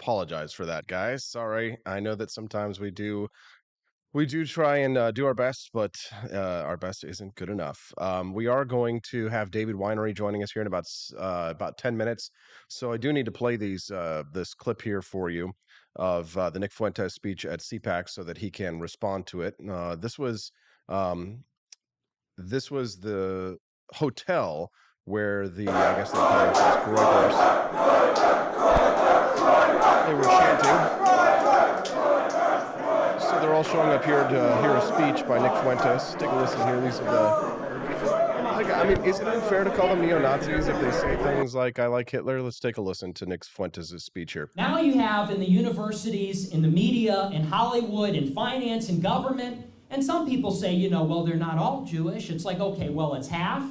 apologize for that, guys. Sorry. I know that sometimes we do try and do our best, but our best isn't good enough. We are going to have David Whinery joining us here in about 10 minutes. So I do need to play this clip here for you of the Nick Fuentes speech at CPAC so that he can respond to it. Um, this was the hotel where the I guess they call themselves Groypers. They were chanting. So they're all showing up here to hear a speech by Nick Fuentes. Take a listen here. These are I mean, is it unfair to call them neo-Nazis if they say things like "I like Hitler"? Let's take a listen to Nick Fuentes' speech here. Now you have in the universities, in the media, in Hollywood, in finance, in government, and some people say, well, they're not all Jewish. It's like, okay, well, it's half,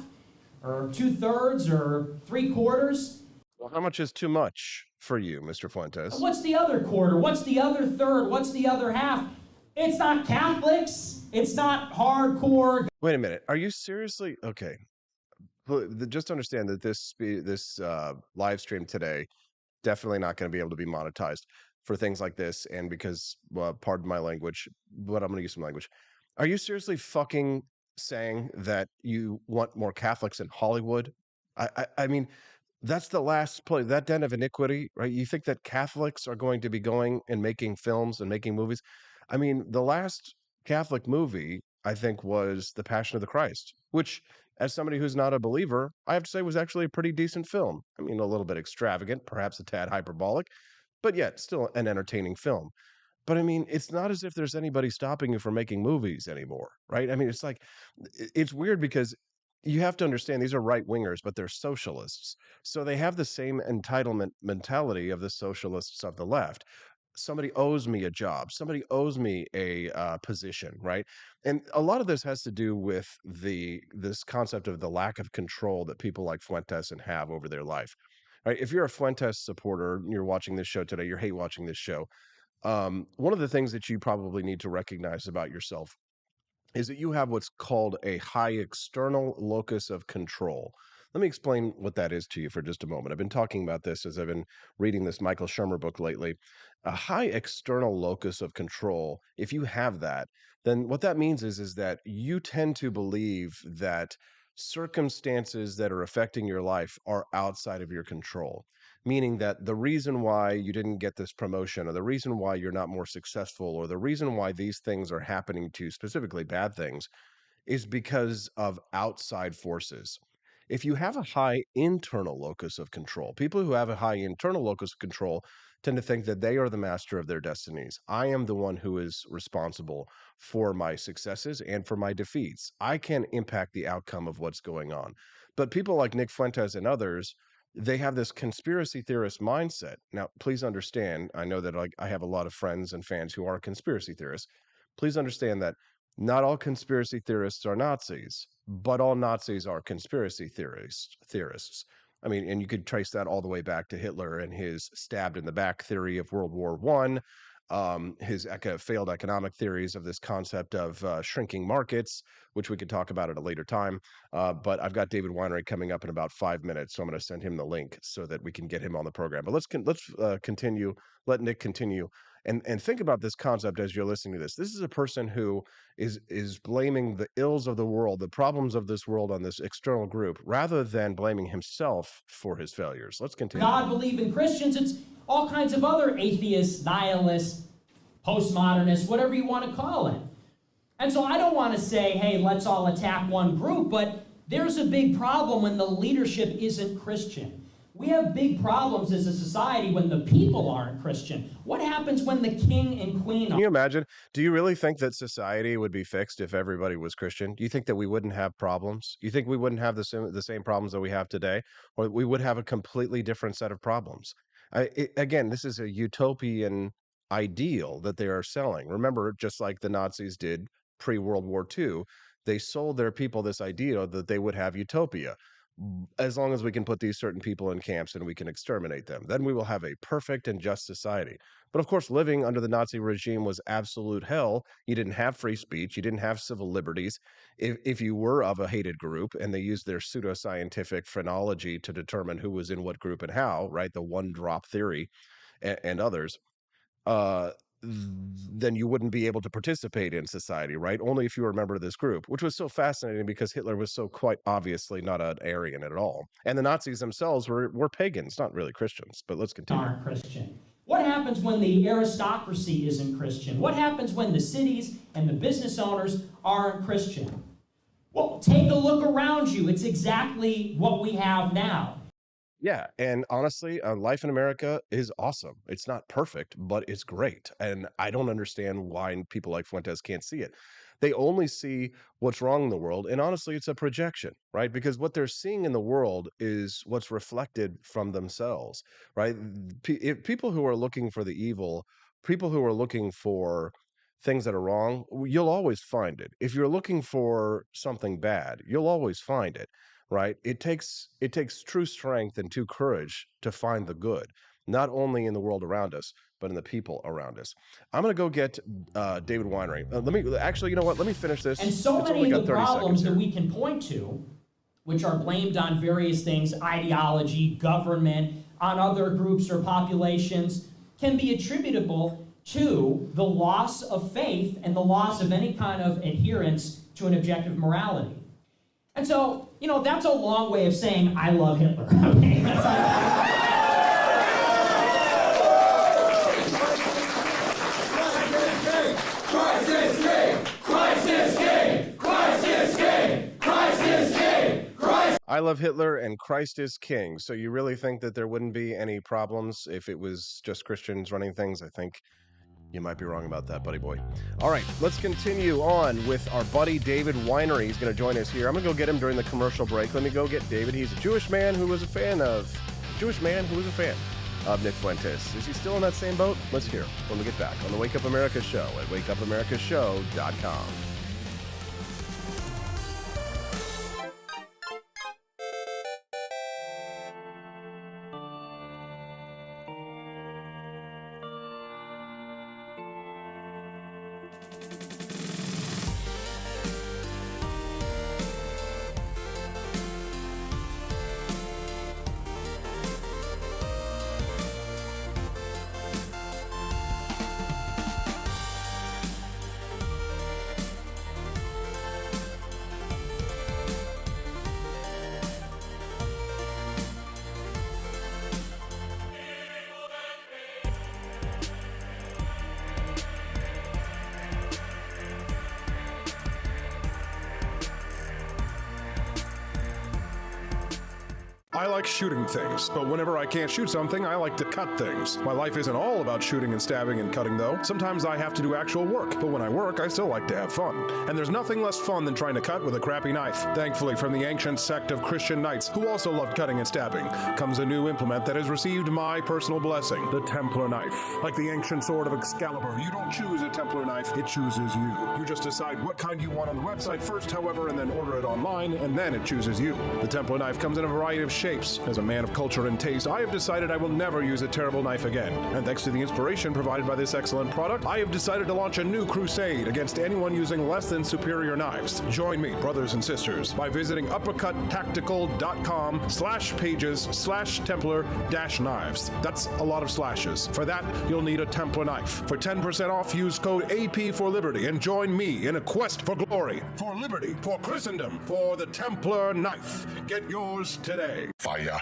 or 2/3, or 3/4. Well, how much is too much for you, Mr. Fuentes? What's the other quarter? What's the other third? What's the other half? It's not Catholics. It's not hardcore. Wait a minute. Are you seriously okay? Just understand that this live stream today definitely not going to be able to be monetized for things like this, and because, well, pardon my language, but I'm going to use some language. Are you seriously fucking saying that you want more Catholics in Hollywood? I mean, that's the last place, that den of iniquity, right? You think that Catholics are going to be going and making films and making movies? I mean, the last Catholic movie, I think, was The Passion of the Christ, which, as somebody who's not a believer, I have to say was actually a pretty decent film. I mean, a little bit extravagant, perhaps a tad hyperbolic, but yet still an entertaining film. But I mean, it's not as if there's anybody stopping you from making movies anymore, right? I mean, it's like, it's weird because you have to understand these are right wingers, but they're socialists. So they have the same entitlement mentality of the socialists of the left. Somebody owes me a job. Somebody owes me a position, right? And a lot of this has to do with this concept of the lack of control that people like Fuentes and have over their life. Right? If you're a Fuentes supporter, and you're watching this show today, you hate watching this show. One of the things that you probably need to recognize about yourself is that you have what's called a high external locus of control. Let me explain what that is to you for just a moment. I've been talking about this as I've been reading this Michael Shermer book lately. A high external locus of control, if you have that, then what that means is that you tend to believe that circumstances that are affecting your life are outside of your control, meaning that the reason why you didn't get this promotion, or the reason why you're not more successful, or the reason why these things are happening to you, specifically bad things, is because of outside forces. If you have a high internal locus of control, people who have a high internal locus of control tend to think that they are the master of their destinies. I am the one who is responsible for my successes and for my defeats. I can impact the outcome of what's going on. But people like Nick Fuentes and others, they have this conspiracy theorist mindset. Now, please understand, I know that I have a lot of friends and fans who are conspiracy theorists. Please understand that not all conspiracy theorists are Nazis, but all Nazis are conspiracy theorists. I mean, and you could trace that all the way back to Hitler and his stabbed in the back theory of World War I, his failed economic theories of this concept of shrinking markets, which we could talk about at a later time. But I've got David Whinery coming up in about 5 minutes, so I'm going to send him the link so that we can get him on the program. But let's continue. Let Nick continue and think about this concept as you're listening to this. This is a person who is blaming the ills of the world, the problems of this world, on this external group, rather than blaming himself for his failures. Let's continue. God believe in Christians. It's all kinds of other atheists, nihilists, postmodernists, whatever you want to call it. And so I don't want to say, hey, let's all attack one group, but there's a big problem when the leadership isn't Christian. We have big problems as a society when the people aren't Christian. What happens when the king and queen are? Can you imagine? Do you really think that society would be fixed if everybody was Christian? Do you think that we wouldn't have problems? You think we wouldn't have the same problems that we have today? Or we would have a completely different set of problems? Again, this is a utopian ideal that they are selling. Remember, just like the Nazis did pre-World War II, they sold their people this idea that they would have utopia. As long as we can put these certain people in camps and we can exterminate them, then we will have a perfect and just society. But of course, living under the Nazi regime was absolute hell. You didn't have free speech. You didn't have civil liberties. If you were of a hated group, and they used their pseudoscientific phrenology to determine who was in what group and how, right? The one drop theory. and others, uh, then you wouldn't be able to participate in society, right? Only if you were a member of this group, which was so fascinating because Hitler was so quite obviously not an Aryan at all. And the Nazis themselves were pagans, not really Christians. But let's continue. Aren't Christian? What happens when the aristocracy isn't Christian? What happens when the cities and the business owners aren't Christian? Well, take a look around you. It's exactly what we have now. Yeah, and honestly, life in America is awesome. It's not perfect, but it's great. And I don't understand why people like Fuentes can't see it. They only see what's wrong in the world, and honestly, it's a projection, right? Because what they're seeing in the world is what's reflected from themselves, right? If people who are looking for the evil, people who are looking for things that are wrong, you'll always find it. If you're looking for something bad, you'll always find it, right? It takes true strength and true courage to find the good, not only in the world around us, but in the people around us. I'm gonna go get David Whinery. Let me actually, you know what? Let me finish this. And so It's many only of got the 30 seconds problems that here. we can point to, which are blamed on various things, ideology, government, on other groups or populations, can be attributable to the loss of faith and the loss of any kind of adherence to an objective morality. And so, that's a long way of saying I love Hitler. Okay, Christ is king! Christ is king! Christ is king! Christ is king! Christ. I love Hitler and Christ is king. So you really think that there wouldn't be any problems if it was just Christians running things? I think you might be wrong about that, buddy boy. All right, let's continue on with our buddy David Whinery. He's going to join us here. I'm going to go get him during the commercial break. Let me go get David. He's a Jewish man who was a fan of Nick Fuentes. Is he still in that same boat? Let's hear when we get back on the Wake Up America show at wakeupAmericaShow.com. I like shooting things, but whenever I can't shoot something, I like to cut things. My life isn't all about shooting and stabbing and cutting, though. Sometimes I have to do actual work, but when I work, I still like to have fun. And there's nothing less fun than trying to cut with a crappy knife. Thankfully, from the ancient sect of Christian knights, who also loved cutting and stabbing, comes a new implement that has received my personal blessing, the Templar knife. Like the ancient sword of Excalibur, you don't choose a Templar knife, it chooses you. You just decide what kind you want on the website first, however, and then order it online, and then it chooses you. The Templar knife comes in a variety of shapes. As a man of culture and taste, I have decided I will never use a terrible knife again. And thanks to the inspiration provided by this excellent product, I have decided to launch a new crusade against anyone using less than superior knives. Join me, brothers and sisters, by visiting uppercuttactical.com/pages/Templar-knives. That's a lot of slashes. For that, you'll need a Templar knife. For 10% off, use code AP for Liberty and join me in a quest for glory, for liberty, for Christendom, for the Templar knife. Get yours today. Fire.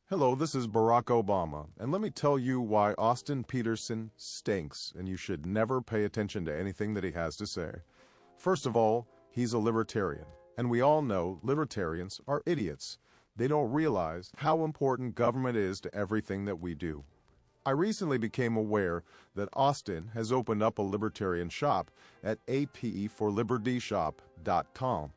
Hello, this is Barack Obama, and let me tell you why Austin Peterson stinks, and you should never pay attention to anything that he has to say. First of all, he's a libertarian, and we all know libertarians are idiots. They don't realize how important government is to everything that we do. I recently became aware that Austin has opened up a libertarian shop at apforlibertyshop.com.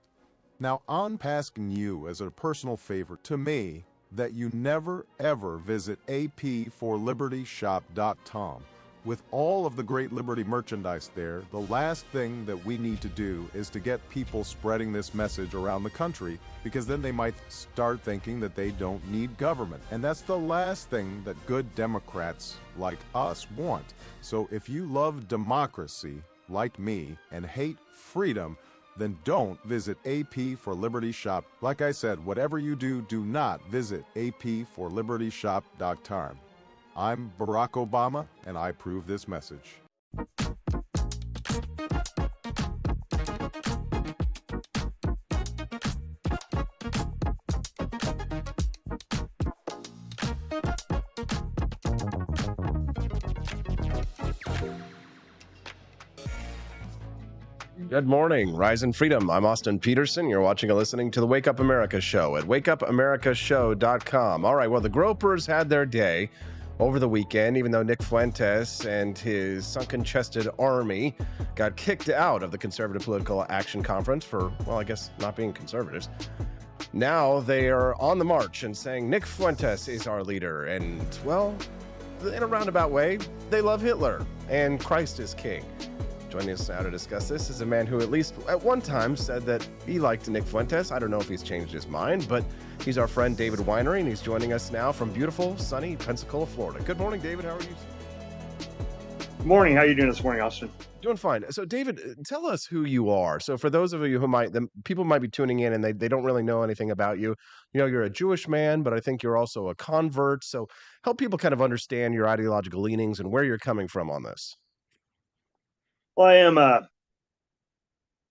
Now, I'm asking you as a personal favor to me that you never ever visit apforlibertyshop.com With all of the great Liberty merchandise there, the last thing that we need to do is to get people spreading this message around the country, because then they might start thinking that they don't need government. And that's the last thing that good Democrats like us want. So if you love democracy, like me, and hate freedom, then don't visit AP for Liberty Shop. Like I said, whatever you do, do not visit apforlibertyshop.com. I'm Barack Obama, and I approve this message. Good morning, Rise and Freedom. I'm Austin Peterson. You're watching and listening to the Wake Up America Show at wakeupAmericaShow.com. All right, well, the Gropers had their day over the weekend, even though Nick Fuentes and his sunken-chested army got kicked out of the Conservative Political Action Conference for, well, I guess not being conservatives. Now they are on the march and saying Nick Fuentes is our leader. And, well, in a roundabout way, they love Hitler and Christ is king. Joining us now to discuss this is a man who at least at one time said that he liked Nick Fuentes. I don't know if he's changed his mind, but he's our friend David Whinery, and he's joining us now from beautiful, sunny Pensacola, Florida. Good morning, David. How are you? Good morning. How are you doing this morning, Austin? Doing fine. So, David, tell us who you are. So, for those of you who people might be tuning in and they don't really know anything about you. You know, you're a Jewish man, but I think you're also a convert. So, help people kind of understand your ideological leanings and where you're coming from on this. Well,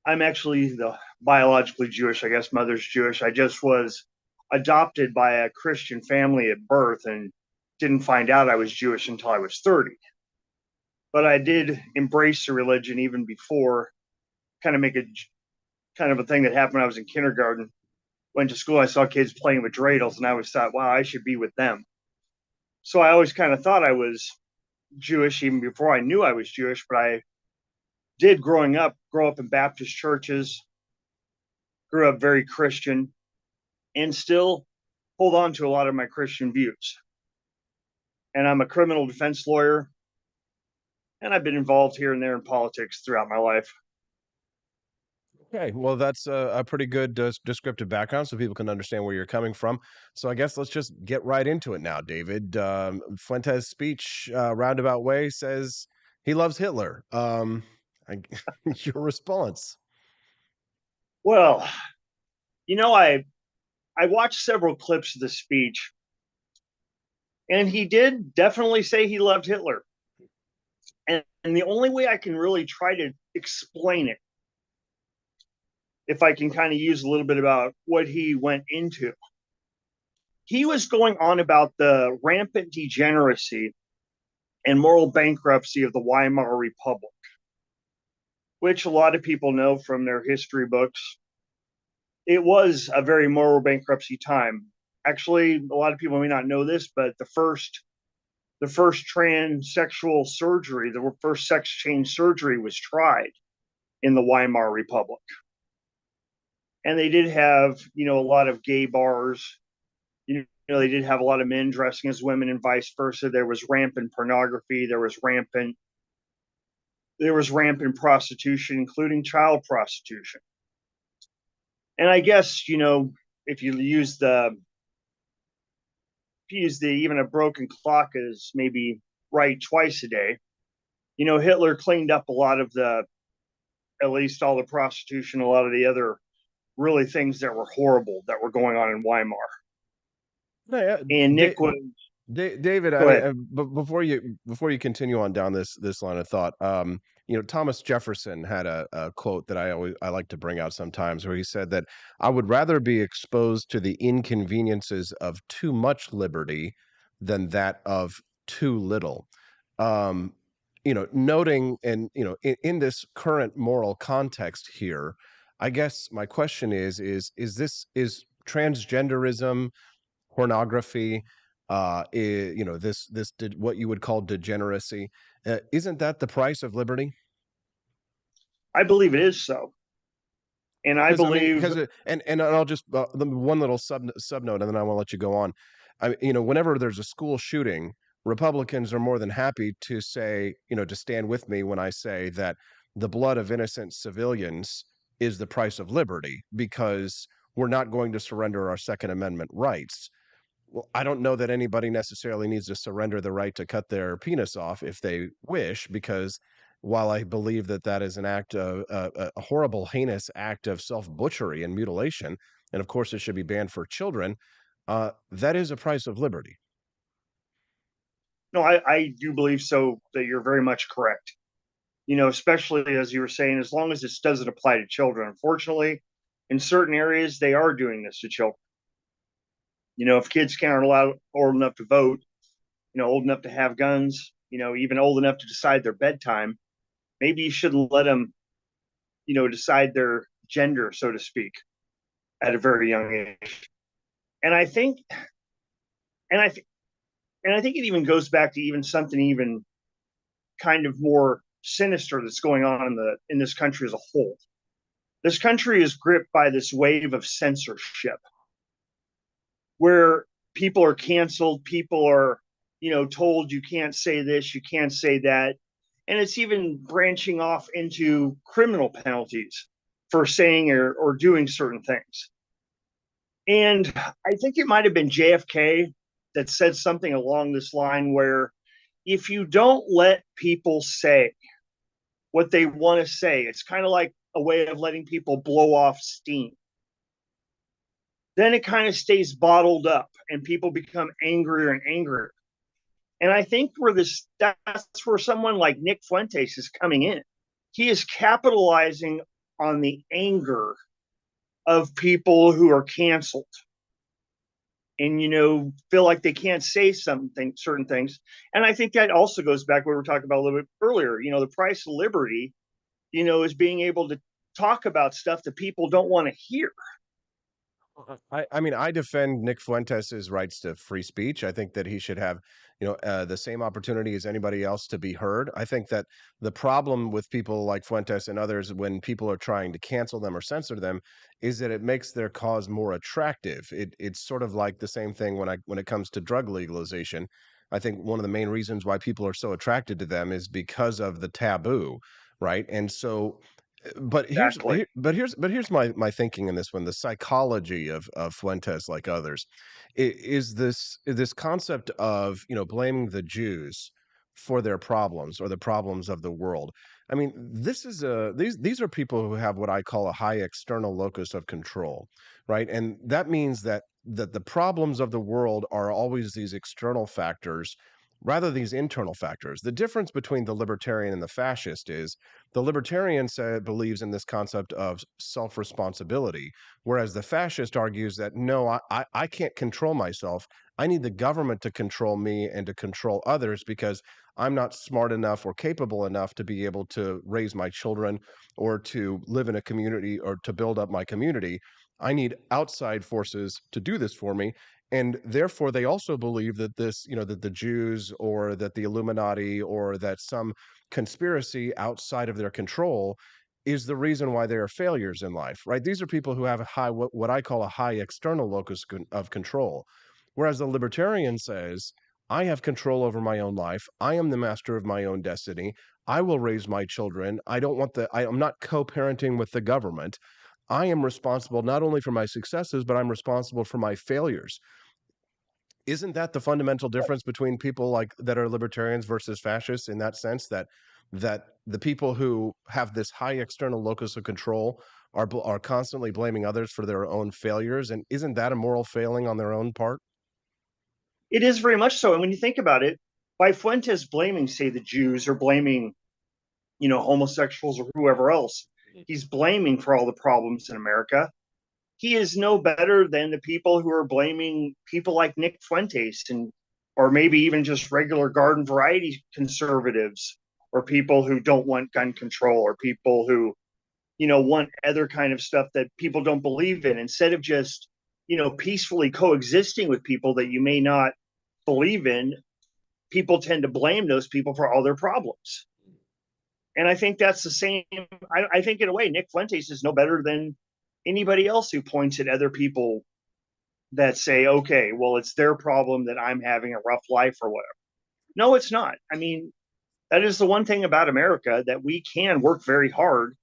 I'm actually biologically Jewish. I guess mother's Jewish. I just was adopted by a Christian family at birth and didn't find out I was Jewish until I was 30. But I did embrace the religion even before, kind of a thing that happened when I was in kindergarten. Went to school, I saw kids playing with dreidels, and I always thought, wow, I should be with them. So I always kind of thought I was Jewish even before I knew I was Jewish, but I did grow up in Baptist churches, grew up very Christian, and still hold on to a lot of my Christian views. And I'm a criminal defense lawyer, and I've been involved here and there in politics throughout my life. Okay, well, that's a pretty good descriptive background so people can understand where you're coming from. So I guess let's just get right into it now, David. Fuentes' speech, roundabout way, says he loves Hitler. Your response? Well, I watched several clips of the speech, and he did definitely say he loved Hitler. And the only way I can really try to explain it, if I can kind of use a little bit about what he went into, he was going on about the rampant degeneracy and moral bankruptcy of the Weimar Republic, which a lot of people know from their history books. It was a very moral bankruptcy time. Actually, a lot of people may not know this, but the first transsexual surgery, the first sex change surgery was tried in the Weimar Republic. And they did have, a lot of gay bars. They did have a lot of men dressing as women and vice versa. There was rampant pornography. There was rampant prostitution, including child prostitution. And I guess, if you use even a broken clock is maybe right twice a day, Hitler cleaned up a lot of at least all the prostitution, a lot of the other really things that were horrible that were going on in Weimar. And Nick was David, but before you continue on down this line of thought, Thomas Jefferson had a quote that I like to bring out sometimes, where he said that I would rather be exposed to the inconveniences of too much liberty than that of too little. Noting and in this current moral context here, I guess my question is transgenderism, pornography, this what you would call degeneracy, isn't that the price of liberty? I believe it is so. And I believe, and I'll just one little sub note, and then I want to let you go on. Whenever there's a school shooting, Republicans are more than happy to say, to stand with me when I say that the blood of innocent civilians is the price of liberty, because we're not going to surrender our Second Amendment rights. Well, I don't know that anybody necessarily needs to surrender the right to cut their penis off if they wish, because while I believe that that is an act of a horrible, heinous act of self butchery and mutilation, and of course it should be banned for children, that is a price of liberty. No, I do believe so, that you're very much correct. Especially as you were saying, as long as this doesn't apply to children. Unfortunately, in certain areas, they are doing this to children. If kids can't allow old enough to vote, old enough to have guns, even old enough to decide their bedtime, maybe you shouldn't let them, decide their gender, so to speak, at a very young age. And I think, and I, and I think it even goes back to even something even kind of more sinister that's going on in this country as a whole. This country is gripped by this wave of censorship, where people are canceled, people are, told you can't say this, you can't say that. And it's even branching off into criminal penalties for saying or doing certain things. And I think it might have been JFK that said something along this line where if you don't let people say what they want to say, it's kind of like a way of letting people blow off steam. Then it kind of stays bottled up and people become angrier and angrier. And I think that's where someone like Nick Fuentes is coming in. He is capitalizing on the anger of people who are canceled and, feel like they can't say certain things. And I think that also goes back to what we were talking about a little bit earlier. The price of liberty, is being able to talk about stuff that people don't want to hear. I mean, I defend Nick Fuentes' rights to free speech. I think that he should have, the same opportunity as anybody else to be heard. I think that the problem with people like Fuentes and others, when people are trying to cancel them or censor them, is that it makes their cause more attractive. It's sort of like the same thing when it comes to drug legalization. I think one of the main reasons why people are so attracted to them is because of the taboo, right? And so but Exactly. here's my thinking in this one. The psychology of Fuentes, like others, is this concept of, blaming the Jews for their problems or the problems of the world. I mean, these are people who have what I call a high external locus of control, right? And that means that the problems of the world are always these external factors rather these internal factors. The difference between the libertarian and the fascist is the libertarian believes in this concept of self responsibility, whereas the fascist argues that no, I can't control myself. I need the government to control me and to control others because I'm not smart enough or capable enough to be able to raise my children or to live in a community or to build up my community. I need outside forces to do this for me. And therefore, they also believe that that the Jews or that the Illuminati or that some conspiracy outside of their control is the reason why they are failures in life, right? These are people who have a high, what I call a high external locus of control. Whereas the libertarian says, I have control over my own life. I am the master of my own destiny. I will raise my children. I'm not co-parenting with the government. I am responsible not only for my successes, but I'm responsible for my failures. Isn't that the fundamental difference between people like that are libertarians versus fascists, in that sense, that the people who have this high external locus of control are constantly blaming others for their own failures, and isn't that a moral failing on their own part? It is very much so. And when you think about it, by Fuentes blaming, say, the Jews or blaming, homosexuals or whoever else, he's blaming for all the problems in America. He is no better than the people who are blaming people like Nick Fuentes or maybe even just regular garden variety conservatives or people who don't want gun control or people who, want other kind of stuff that people don't believe in, instead of just, peacefully coexisting with people that you may not believe in. People tend to blame those people for all their problems. And I think that's the same. I think in a way, Nick Fuentes is no better than anybody else who points at other people that say, okay, well, it's their problem that I'm having a rough life or whatever. No, it's not. I mean, that is the one thing about America, that we can work very hard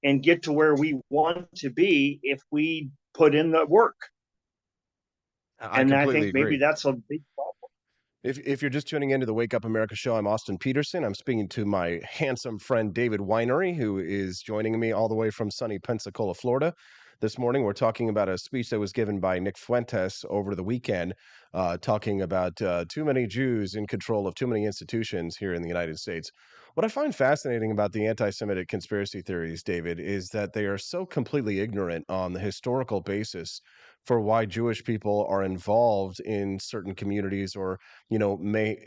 and get to where we want to be if we put in the work. I And I completely think maybe agree. that's a big problem. If you're just tuning into the Wake Up America show, I'm Austin Peterson. I'm speaking to my handsome friend David Whinery, who is joining me all the way from sunny Pensacola, Florida. This morning, we're talking about a speech that was given by Nick Fuentes over the weekend, talking about too many Jews in control of too many institutions here in the United States. What I find fascinating about the anti Semitic conspiracy theories, David, is that they are so completely ignorant on the historical basis for why Jewish people are involved in certain communities, or may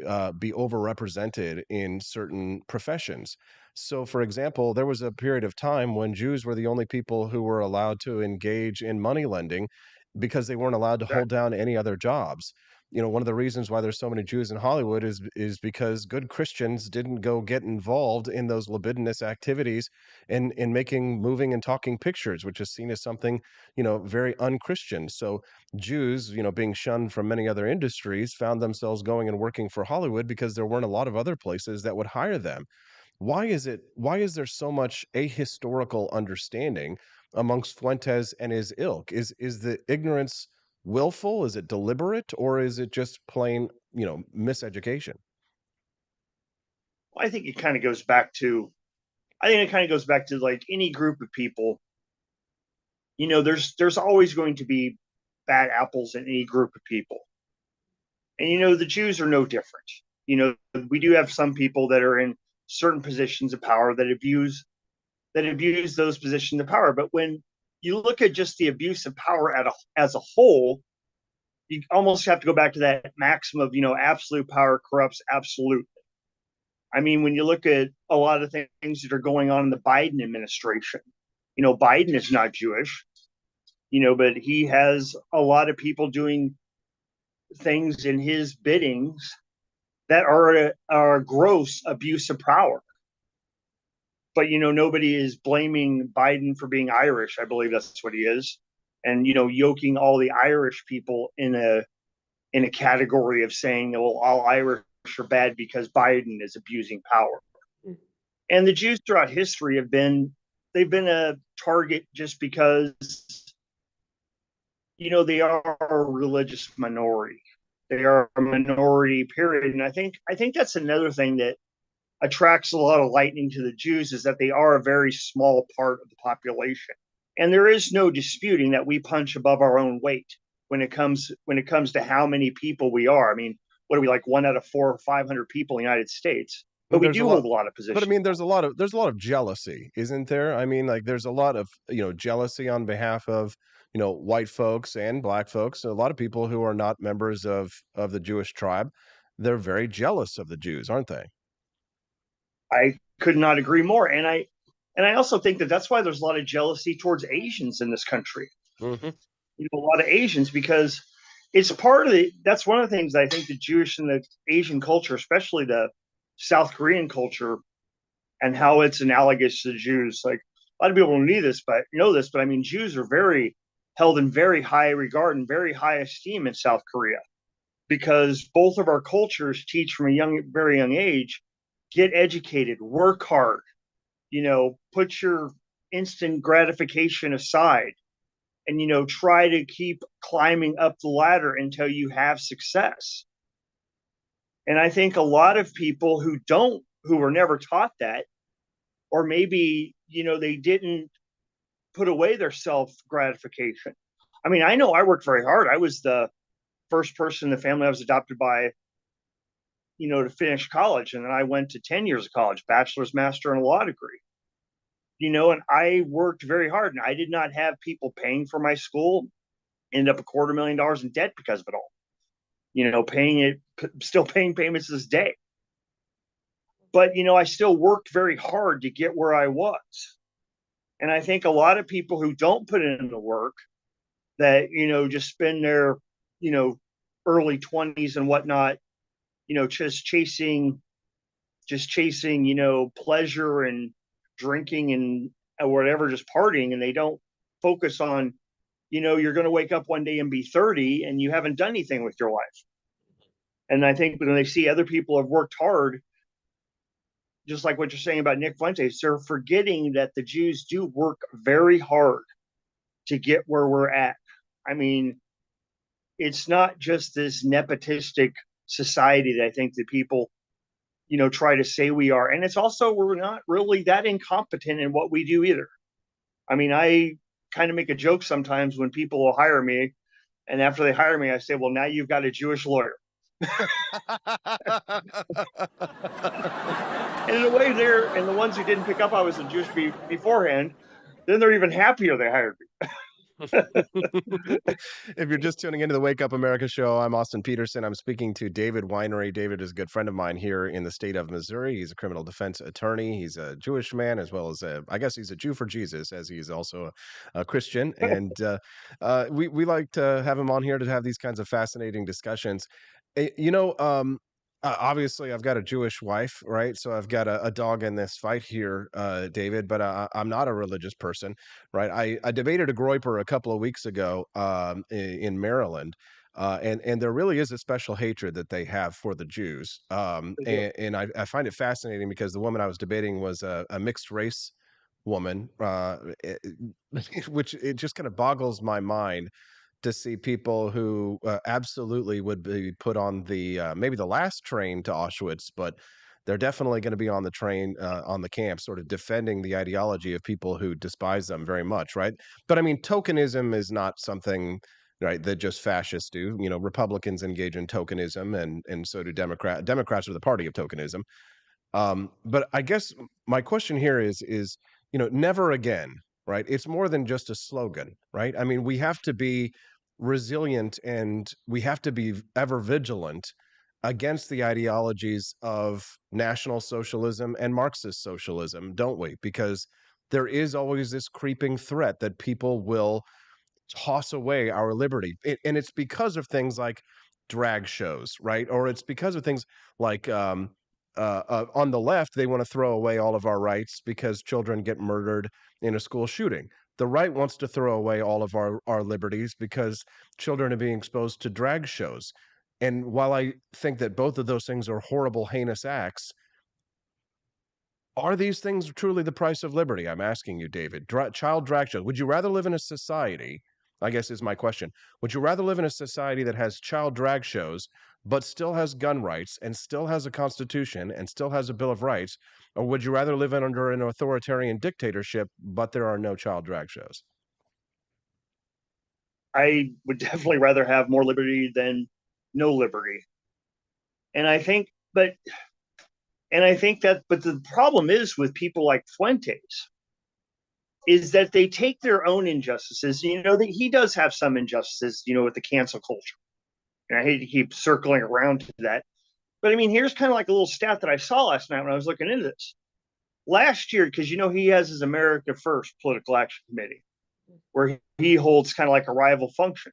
be overrepresented in certain professions. So, for example, there was a period of time when Jews were the only people who were allowed to engage in money lending because they weren't allowed to hold down any other jobs. One of the reasons why there's so many Jews in Hollywood is because good Christians didn't go get involved in those libidinous activities in making moving and talking pictures, which is seen as something, very unchristian. So Jews, being shunned from many other industries, found themselves going and working for Hollywood because there weren't a lot of other places that would hire them. Why is there so much ahistorical understanding amongst Fuentes and his ilk? Is the ignorance willful? Is it deliberate, or is it just plain, miseducation? I think it kind of goes back to, I think it kind of goes back to like any group of people. There's always going to be bad apples in any group of people. And the Jews are no different. We do have some people that are in certain positions of power that abuse those positions of power. But when you look at just the abuse of power as a whole, you almost have to go back to that maxim of, absolute power corrupts absolute. I mean, when you look at a lot of things that are going on in the Biden administration, Biden is not Jewish, but he has a lot of people doing things in his biddings that are gross abuse of power. But nobody is blaming Biden for being Irish. I believe that's what he is, and yoking all the Irish people in a category of saying, well, all Irish are bad because Biden is abusing power. And the Jews throughout history they've been a target just because they are a religious minority. They are a minority, period. And I think that's another thing that attracts a lot of lightning to the Jews, is that they are a very small part of the population. And there is no disputing that we punch above our own weight when it comes to how many people we are. I mean, what are we, like 1 out of 4 or 500 people in the United States? But we There's a do lot, hold a lot of but I positions. mean, there's a lot of jealousy, isn't there? I mean, like there's a lot of jealousy on behalf of white folks and black folks. A lot of people who are not members of the Jewish tribe, they're very jealous of the Jews, aren't they? I could not agree more. And I also think that that's why there's a lot of jealousy towards Asians in this country. Hmm. A lot of Asians, because it's part of that's one of the things I think the Jewish and the Asian culture, especially the South Korean culture, and how it's analogous to the Jews. Like, a lot of people don't know this, but I mean, Jews are very held in very high regard and very high esteem in South Korea, because both of our cultures teach from a very young age: get educated, work hard, put your instant gratification aside, and try to keep climbing up the ladder until you have success. And I think a lot of people who were never taught that, or maybe they didn't put away their self gratification. I mean, I know I worked very hard. I was the first person in the family I was adopted by, to finish college, and then I went to 10 years of college, bachelor's, master, and a law degree. And I worked very hard, and I did not have people paying for my school. Ended up $250,000 in debt because of it all. Still paying payments to this day. But I still worked very hard to get where I was. And I think a lot of people who don't put in the work, that just spend their early 20s and whatnot, just chasing pleasure and drinking and whatever, just partying, and they don't focus on you're going to wake up one day and be 30 and you haven't done anything with your life. And I think when they see other people have worked hard, just like what you're saying about Nick Fuentes, they're forgetting that the Jews do work very hard to get where we're at. I mean, it's not just this nepotistic society that I think that people, try to say we are. And it's also, we're not really that incompetent in what we do either. I mean, I kind of make a joke sometimes when people will hire me. And after they hire me, I say, well, now you've got a Jewish lawyer. And in a way, and the ones who didn't pick up I was a Jewish beforehand, then they're even happier they hired me. If you're just tuning into the Wake Up America show, I'm Austin Peterson. I'm speaking to David Whinery. David is a good friend of mine here in the state of Missouri. He's a criminal defense attorney. He's a Jewish man, as well as I guess he's a Jew for Jesus, as he's also a Christian. And we like to have him on here to have these kinds of fascinating discussions. Eh, You know, um, obviously, I've got a Jewish wife, right? So I've got a dog in this fight here, David. But I'm not a religious person, right? I debated a Groyper a couple of weeks ago in Maryland, and there really is a special hatred that they have for the Jews, and I find it fascinating because the woman I was debating was a mixed race woman, which it just kind of boggles my mind to see people who absolutely would be put on the maybe the last train to Auschwitz, but they're definitely going to be on the train on the camp, sort of defending the ideology of people who despise them very much, right? But I mean, tokenism is not something right that just fascists do. You know, Republicans engage in tokenism, and so do Democrats are the party of tokenism. But I guess my question here is, never again, right? It's more than just a slogan, right? I mean, we have to be resilient and we have to be ever vigilant against the ideologies of National Socialism and Marxist socialism, don't we? Because there is always this creeping threat that people will toss away our liberty. And it's because of things like drag shows, right? Or it's because of things like on the left, they want to throw away all of our rights because children get murdered in a school shooting. The right wants to throw away all of our liberties because children are being exposed to drag shows. And while I think that both of those things are horrible, heinous acts, are these things truly the price of liberty? I'm asking you, David. Child drag shows. Would you rather live in a society, I guess is my question. Would you rather live in a society that has child drag shows, but still has gun rights and still has a constitution and still has a Bill of Rights? Or would you rather live under an authoritarian dictatorship, but there are no child drag shows? I would definitely rather have more liberty than no liberty. And I think, but the problem is with people like Fuentes is that they take their own injustices. That he does have some injustices, with the cancel culture. And I hate to keep circling around to that. But I mean, here's kind of like a little stat that I saw last night when I was looking into this. Last year, because he has his America First political action committee, where he holds kind of like a rival function.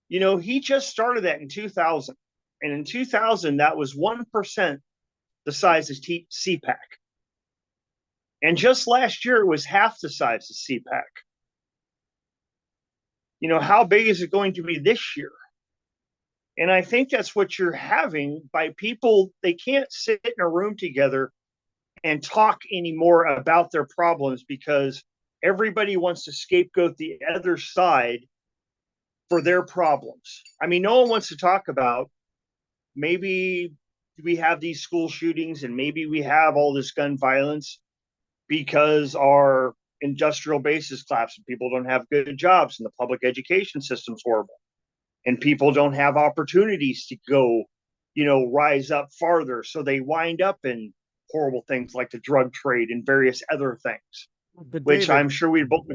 He just started that in 2000. And in 2000, that was 1% the size of CPAC. And just last year, it was half the size of CPAC. How big is it going to be this year? And I think that's what you're having by people. They can't sit in a room together and talk anymore about their problems because everybody wants to scapegoat the other side for their problems. I mean, no one wants to talk about maybe we have these school shootings and maybe we have all this gun violence because our industrial base is collapsed and people don't have good jobs and the public education system's horrible and people don't have opportunities to go, rise up farther. So they wind up in horrible things like the drug trade and various other things, But which David, I'm sure we both.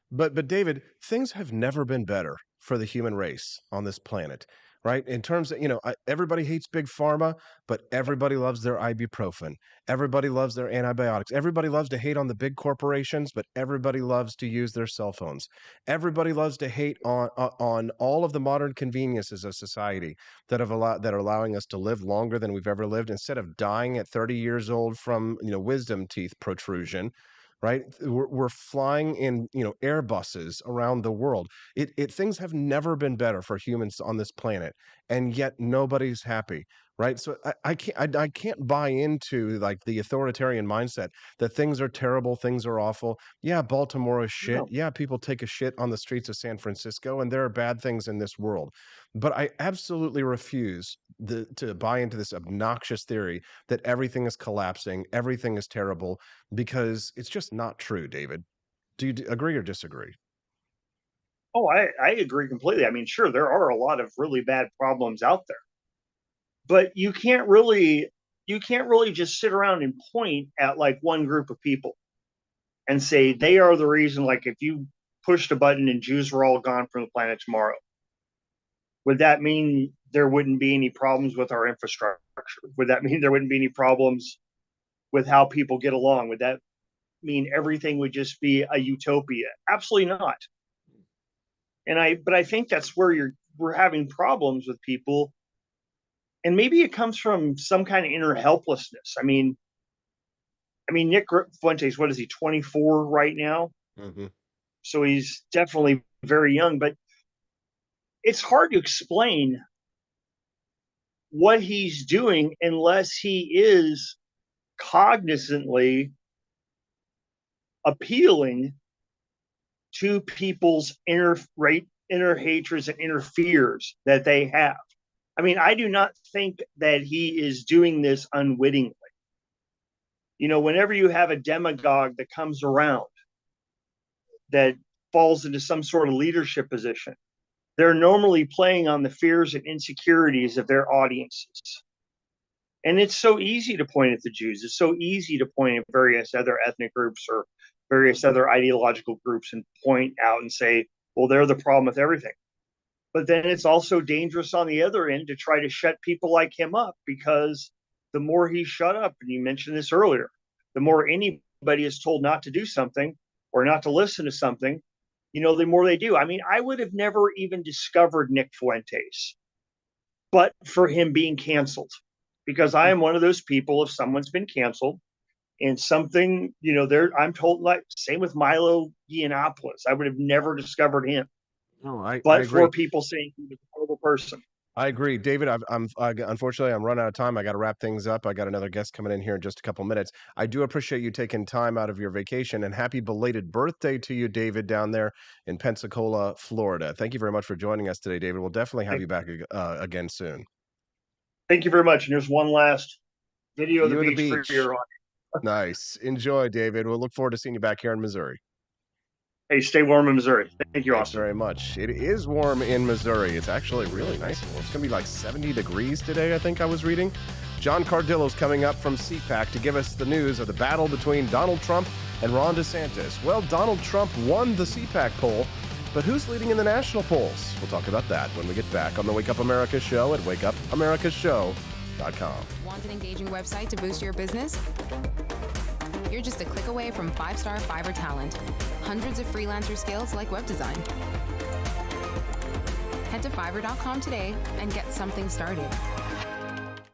but David, things have never been better for the human race on this planet, right? In terms of, everybody hates big pharma, but everybody loves their ibuprofen. Everybody loves their antibiotics. Everybody loves to hate on the big corporations, but everybody loves to use their cell phones. Everybody loves to hate on all of the modern conveniences of society that are allowing us to live longer than we've ever lived instead of dying at 30 years old from, wisdom teeth protrusion. Right, we're flying in Airbuses around the world. Things have never been better for humans on this planet, and yet nobody's happy, right? So I can't buy into like the authoritarian mindset that things are terrible, things are awful. Yeah, Baltimore is shit. No. Yeah, people take a shit on the streets of San Francisco, and there are bad things in this world. But I absolutely refuse to buy into this obnoxious theory that everything is collapsing, everything is terrible, because it's just not true, David. Do you agree or disagree? Oh, I agree completely. I mean, sure, there are a lot of really bad problems out there, but you can't really just sit around and point at like one group of people and say they are the reason. Like if you pushed a button and Jews were all gone from the planet tomorrow, would that mean there wouldn't be any problems with our infrastructure? Would that mean there wouldn't be any problems with how people get along? Would that mean everything would just be a utopia? Absolutely not. But I think that's where we're having problems with people, and maybe it comes from some kind of inner helplessness. I mean, Nick Fuentes, what is he, 24 right now? Hmm. So he's definitely very young, but it's hard to explain what he's doing unless he is cognizantly appealing to people's inner hatreds and inner fears that they have. I mean, I do not think that he is doing this unwittingly. Whenever you have a demagogue that comes around that falls into some sort of leadership position, they're normally playing on the fears and insecurities of their audiences. And it's so easy to point at the Jews. It's so easy to point at various other ethnic groups or various other ideological groups and point out and say, well, they're the problem with everything. But then it's also dangerous on the other end to try to shut people like him up, because the more he's shut up, and you mentioned this earlier, the more anybody is told not to do something or not to listen to something, the more they do. I mean, I would have never even discovered Nick Fuentes, but for him being canceled, because I am one of those people, if someone's been canceled and something, I'm told, like, same with Milo Yiannopoulos, I would have never discovered him, No, I but agree. for people saying he was a horrible person. I agree, David. Unfortunately I'm running out of time. I got to wrap things up. I got another guest coming in here in just a couple minutes. I do appreciate you taking time out of your vacation, and happy belated birthday to you, David, down there in Pensacola, Florida. Thank you very much for joining us today, David. We'll definitely have Thank, you back again soon. thank you very much. And there's one last video of the You at the beach for beach. your audience. Nice. Enjoy, David. We'll look forward to seeing you back here in Missouri. Hey, stay warm in Missouri. Thank you, Thanks Austin. very much. It is warm in Missouri. It's actually really nice. It's going to be like 70 degrees today, I think I was reading. John Cardillo's coming up from CPAC to give us the news of the battle between Donald Trump and Ron DeSantis. Well, Donald Trump won the CPAC poll, but who's leading in the national polls? We'll talk about that when we get back on the Wake Up America show at wakeupAmericaShow.com. Want an engaging website to boost your business? You're just a click away from 5-star Fiverr talent. Hundreds of freelancer skills like web design. Head to Fiverr.com today and get something started.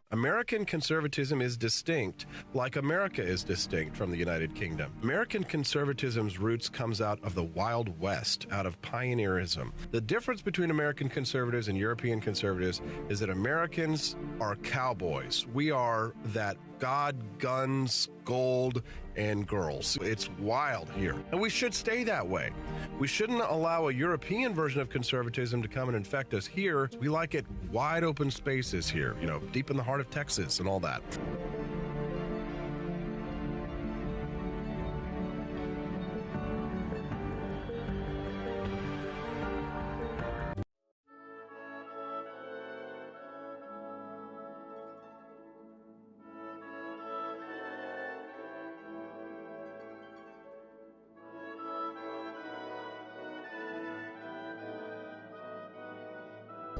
American conservatism is distinct, like America is distinct from the United Kingdom. American conservatism's roots comes out of the Wild West, out of pioneerism. The difference between American conservatives and European conservatives is that Americans are cowboys. We are that God, guns, gold, and girls. It's wild here, and we should stay that way. We shouldn't allow a European version of conservatism to come and infect us here. We like it wide open spaces here, deep in the heart of Texas and all that.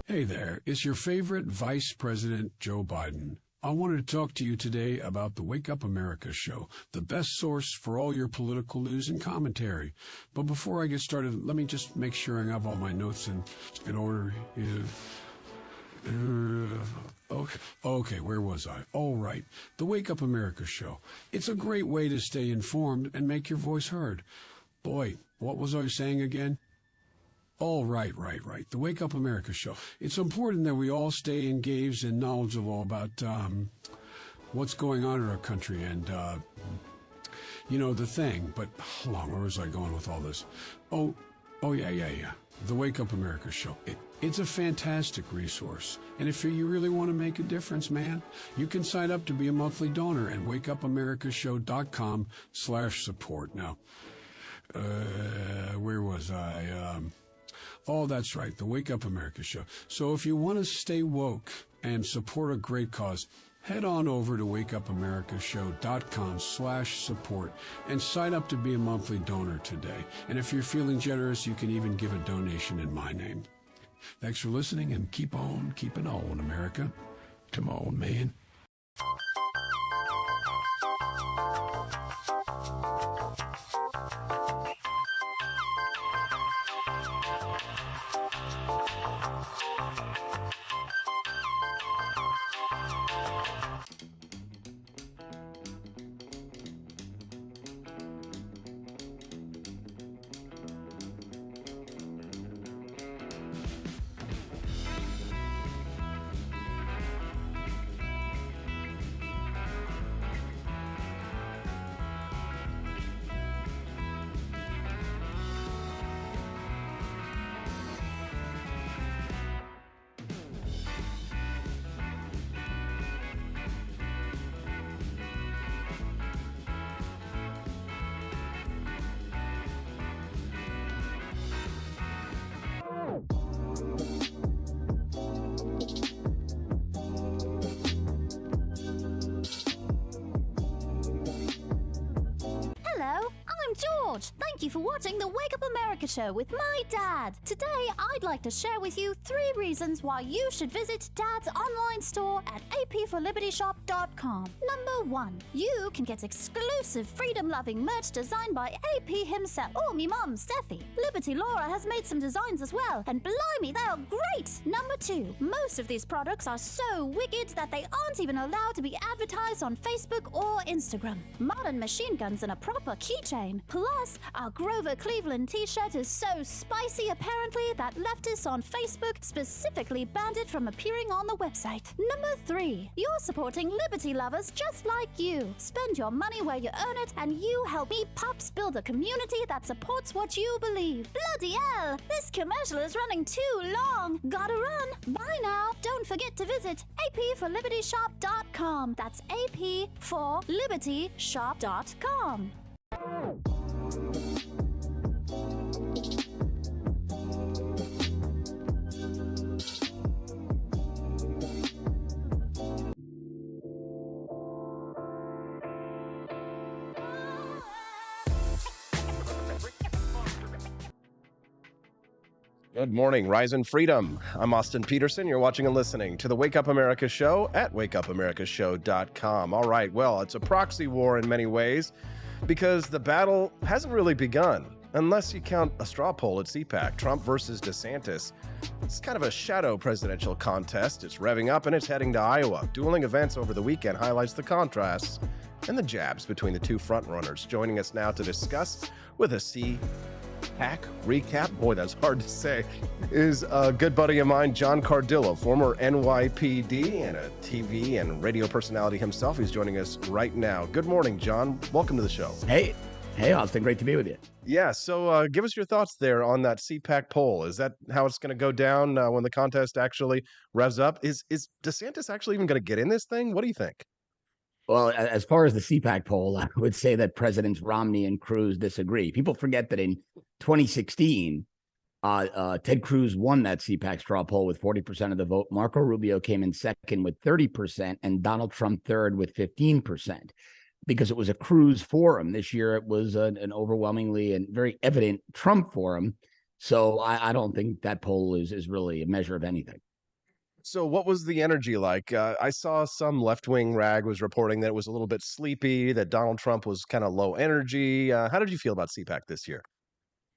Hey there, it's your favorite Vice President Joe Biden. I wanted to talk to you today about the Wake Up America show, the best source for all your political news and commentary. But before I get started, let me just make sure I have all my notes in order. Okay, where was I? All right, the Wake Up America show. It's a great way to stay informed and make your voice heard. Boy, what was I saying again? Oh, right. The Wake Up America show. It's important that we all stay engaged and knowledgeable about what's going on in our country and, the thing. But hold on, where was I going with all this? Oh, yeah. The Wake Up America show. It's a fantastic resource. And if you really want to make a difference, man, you can sign up to be a monthly donor at wakeupAmericaShow.com/support. Now, where was I? Oh, that's right, the Wake Up America show. So if you want to stay woke and support a great cause, head on over to wakeupAmericaShow.com/support and sign up to be a monthly donor today. And if you're feeling generous, you can even give a donation in my name. Thanks for listening, and keep on keeping on, America. Come on, man. George. Thank you for watching the Wake Up America show with my dad. Today, I'd like to share with you 3 reasons why you should visit Dad's online store at apforlibertyshop.com. Number 1. You can get exclusive freedom-loving merch designed by AP himself, or me mum, Steffi. Liberty Laura has made some designs as well, and blimey, they are great! Number 2. Most of these products are so wicked that they aren't even allowed to be advertised on Facebook or Instagram. Modern machine guns and a proper keychain. Plus, our Grover Cleveland t-shirt is so spicy apparently that leftists on Facebook specifically banned it from appearing on the website. Number 3. You're supporting liberty lovers just like you. Spend your money where you earn it, and you help me Pops build a community that supports what you believe. Bloody hell! This commercial is running too long. Gotta run. Bye now. Don't forget to visit apforlibertyshop.com. That's apforlibertyshop.com. Good morning, Rise and Freedom. I'm Austin Peterson. You're watching and listening to the Wake Up America show at wakeupAmericaShow.com. All right, well, it's a proxy war in many ways because the battle hasn't really begun, unless you count a straw poll at CPAC, Trump versus DeSantis. It's kind of a shadow presidential contest. It's revving up and it's heading to Iowa. Dueling events over the weekend highlights the contrasts and the jabs between the two frontrunners. Joining us now to discuss with a CPAC recap, boy, that's hard to say, is a good buddy of mine, John Cardillo, former NYPD and a TV and radio personality himself. He's joining us right now. Good morning, John. Welcome to the show. Hey, Austin. Great to be with you. Yeah, so give us your thoughts there on that CPAC poll. Is that how it's going to go down when the contest actually revs up? Is DeSantis actually even going to get in this thing? What do you think? Well, as far as the CPAC poll, I would say that Presidents Romney and Cruz disagree. People forget that in 2016, Ted Cruz won that CPAC straw poll with 40% of the vote. Marco Rubio came in second with 30%, and Donald Trump third with 15%. Because it was a Cruz forum. This year, it was an overwhelmingly and very evident Trump forum. So I don't think that poll is really a measure of anything. So what was the energy like? I saw some left-wing rag was reporting that it was a little bit sleepy, that Donald Trump was kind of low energy. How did you feel about CPAC this year?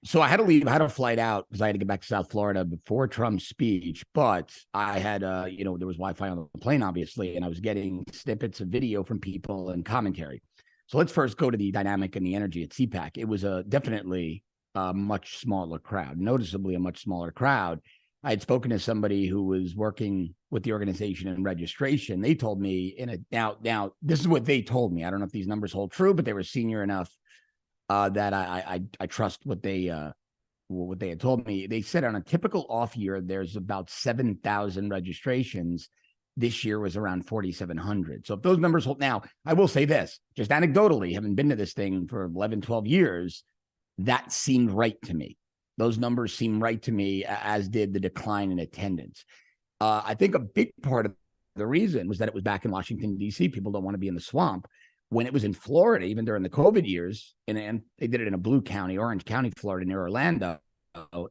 So I had to leave. I had to flight out because I had to get back to South Florida before Trump's speech. But I had, there was Wi-Fi on the plane, obviously, and I was getting snippets of video from people and commentary. So let's first go to the dynamic and the energy at CPAC. It was definitely a much smaller crowd, noticeably a much smaller crowd. I had spoken to somebody who was working with the organization in registration. They told me now this is what they told me. I don't know if these numbers hold true, but they were senior enough that I trust what they had told me. They said on a typical off year, there's about 7,000 registrations. This year was around 4,700. So if those numbers hold, now I will say this, just anecdotally, having been to this thing for 11, 12 years, that seemed right to me. Those numbers seem right to me, as did the decline in attendance. I think a big part of the reason was that it was back in Washington, D.C. People don't want to be in the swamp. When it was in Florida, even during the COVID years, and they did it in a blue county, Orange County, Florida, near Orlando,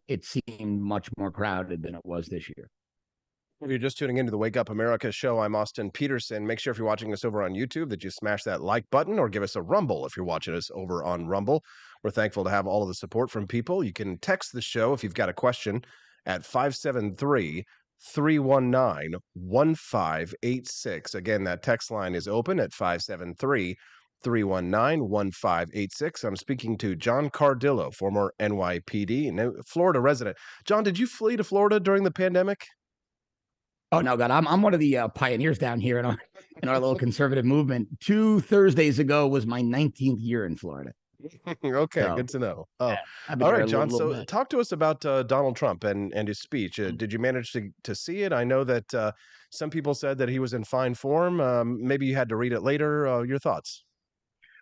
it seemed much more crowded than it was this year. If you're just tuning into the Wake Up America show, I'm Austin Peterson. Make sure if you're watching us over on YouTube that you smash that like button or give us a rumble if you're watching us over on Rumble. We're thankful to have all of the support from people. You can text the show if you've got a question at 573-319-1586. Again, that text line is open at 573-319-1586. I'm speaking to John Cardillo, former NYPD and Florida resident. John, did you flee to Florida during the pandemic? Oh no, God! I'm one of the pioneers down here in our little conservative movement. 2 Thursdays ago was my 19th year in Florida. Okay, so, good to know. Oh, yeah, all right, John. So talk to us about Donald Trump and his speech. Did you manage to see it? I know that some people said that he was in fine form. Maybe you had to read it later. Your thoughts?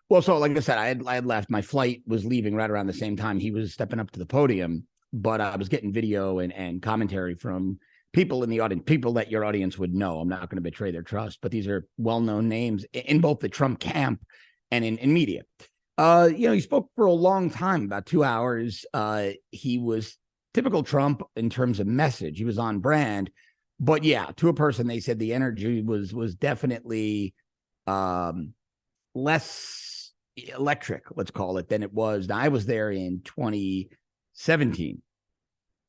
Well, so like I said, I had left. My flight was leaving right around the same time he was stepping up to the podium, but I was getting video and commentary from people in the audience, people that your audience would know. I'm not going to betray their trust, but these are well-known names in both the Trump camp and in media. He spoke for a long time, about 2 hours. He was typical Trump in terms of message. He was on brand, but yeah, to a person, they said the energy was definitely less electric, let's call it, than it was. Now, I was there in 2017.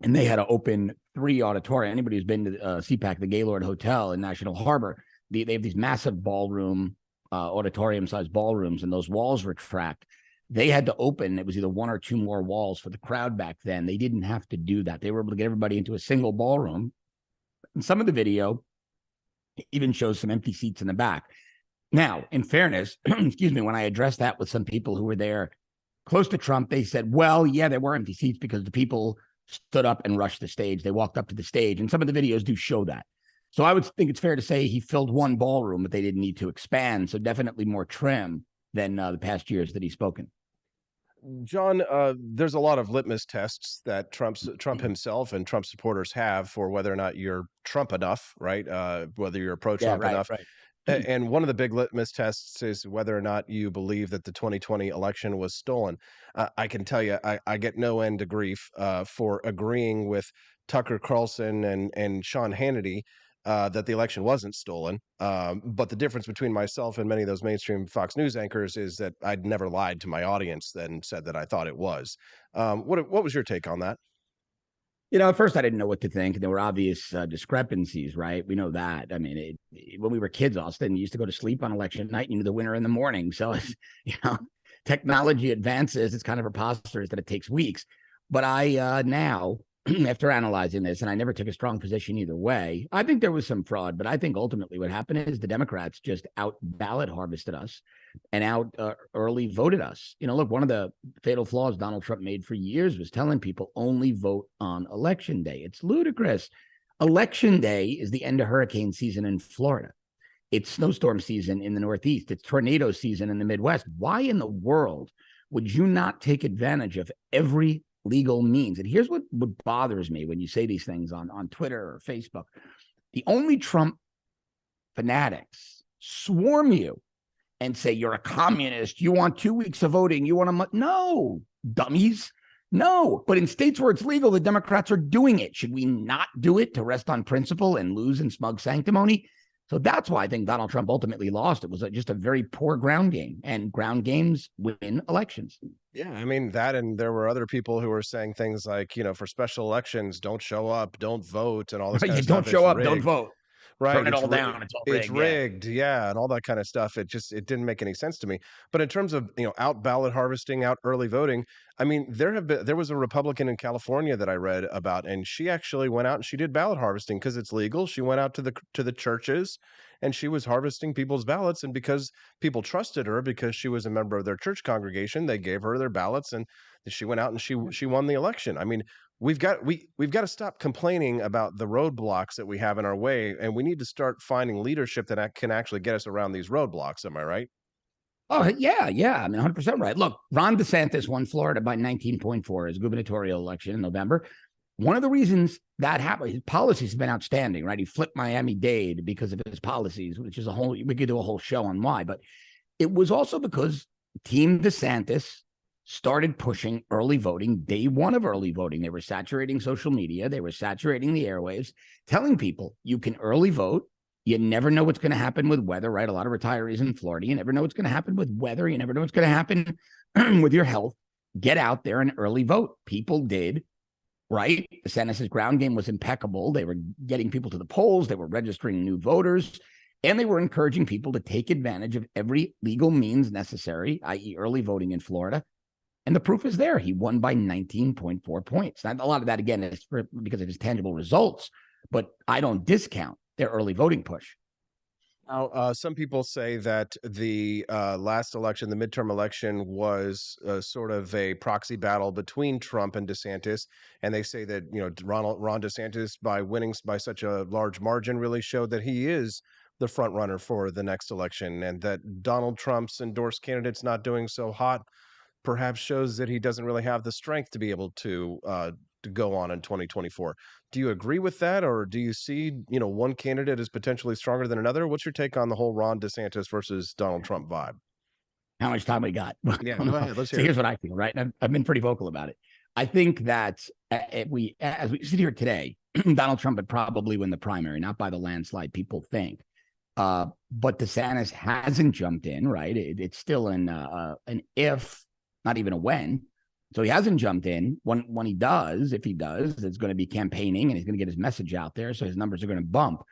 And they had to open 3 auditorium. Anybody who's been to CPAC, the Gaylord Hotel in National Harbor, they have these massive ballroom, auditorium-sized ballrooms, and those walls retract. They had to open. It was either 1 or 2 more walls for the crowd back then. They didn't have to do that. They were able to get everybody into a single ballroom. And some of the video even shows some empty seats in the back. Now, in fairness, excuse me, when I addressed that with some people who were there close to Trump, they said, well, yeah, there were empty seats because the people stood up and rushed the stage. They walked up to the stage, and some of the videos do show that. So I would think it's fair to say he filled 1 ballroom, but they didn't need to expand. So definitely more trim than the past years that he's spoken. John, there's a lot of litmus tests that Trump himself and Trump supporters have for whether or not you're Trump enough, right? Whether you're pro-Trump enough. Right. And one of the big litmus tests is whether or not you believe that the 2020 election was stolen. I can tell you, I get no end of grief for agreeing with Tucker Carlson and Sean Hannity that the election wasn't stolen. But the difference between myself and many of those mainstream Fox News anchors is that I'd never lied to my audience and said that I thought it was. What was your take on that? At first I didn't know what to think. There were obvious discrepancies, right? We know that. I mean, when we were kids, Austin, you used to go to sleep on election night and you knew the winner in the morning. So, technology advances. It's kind of preposterous that it takes weeks. But I now, after analyzing this, and I never took a strong position either way, I think there was some fraud. But I think ultimately what happened is the Democrats just out ballot harvested us and out early voted us. Look, one of the fatal flaws Donald Trump made for years was telling people only vote on election day. It's ludicrous. Election day is the end of hurricane season in Florida. It's snowstorm season in the Northeast. It's tornado season in the Midwest. Why in the world would you not take advantage of every legal means? And here's what bothers me when you say these things on Twitter or Facebook. The only Trump fanatics swarm you and say, you're a communist. You want 2 weeks of voting. You want a month. No, dummies. No. But in states where it's legal, the Democrats are doing it. Should we not do it to rest on principle and lose in smug sanctimony? So that's why I think Donald Trump ultimately lost. It was just a very poor ground game, and ground games win elections. Yeah, I mean that, and there were other people who were saying things like, for special elections, don't show up, don't vote, and all this kind of stuff. Don't show up, don't vote. Right. Burn it all down. It's all It's rigged. Yeah. rigged. Yeah. And all that kind of stuff. It didn't make any sense to me. But in terms of, out ballot harvesting, out early voting, I mean, there was a Republican in California that I read about, and she actually went out and she did ballot harvesting because it's legal. She went out to the churches and she was harvesting people's ballots. And because people trusted her, because she was a member of their church congregation, they gave her their ballots, and she went out and she won the election. I mean, we've got to stop complaining about the roadblocks that we have in our way, and we need to start finding leadership that can actually get us around these roadblocks. Am I right? Oh, yeah, yeah. I mean, 100% right. Look, Ron DeSantis won Florida by 19.4 his gubernatorial election in November. One of the reasons that happened, his policies have been outstanding, right? He flipped Miami-Dade because of his policies, which is we could do a whole show on why, but it was also because Team DeSantis started pushing early voting, day one of early voting. They were saturating social media. They were saturating the airwaves, telling people you can early vote. You never know what's going to happen with weather, right? A lot of retirees in Florida, you never know what's going to happen with weather. You never know what's going to happen with your health. Get out there and early vote. People did, right? DeSantis' ground game was impeccable. They were getting people to the polls. They were registering new voters, and they were encouraging people to take advantage of every legal means necessary, i.e. early voting in Florida. And the proof is there. He won by 19.4 points. Now, a lot of that, again, is because of his tangible results, but I don't discount their early voting push. Now, some people say that the last election, the midterm election, was sort of a proxy battle between Trump and DeSantis. And they say that, Ron DeSantis, by winning by such a large margin, really showed that he is the front runner for the next election, and that Donald Trump's endorsed candidates not doing so hot perhaps shows that he doesn't really have the strength to be able to go on in 2024. Do you agree with that, or do you see, one candidate is potentially stronger than another? What's your take on the whole Ron DeSantis versus Donald Trump vibe? How much time we got? Yeah, go ahead. Let's hear So here's it. what I feel, right? And I've been pretty vocal about it. I think that as we sit here today, Donald Trump would probably win the primary, not by the landslide people think. But DeSantis hasn't jumped in, right? It's still an if, not even a when. So he hasn't jumped in. When he does, if he does, it's going to be campaigning and he's going to get his message out there. So his numbers are going to bump.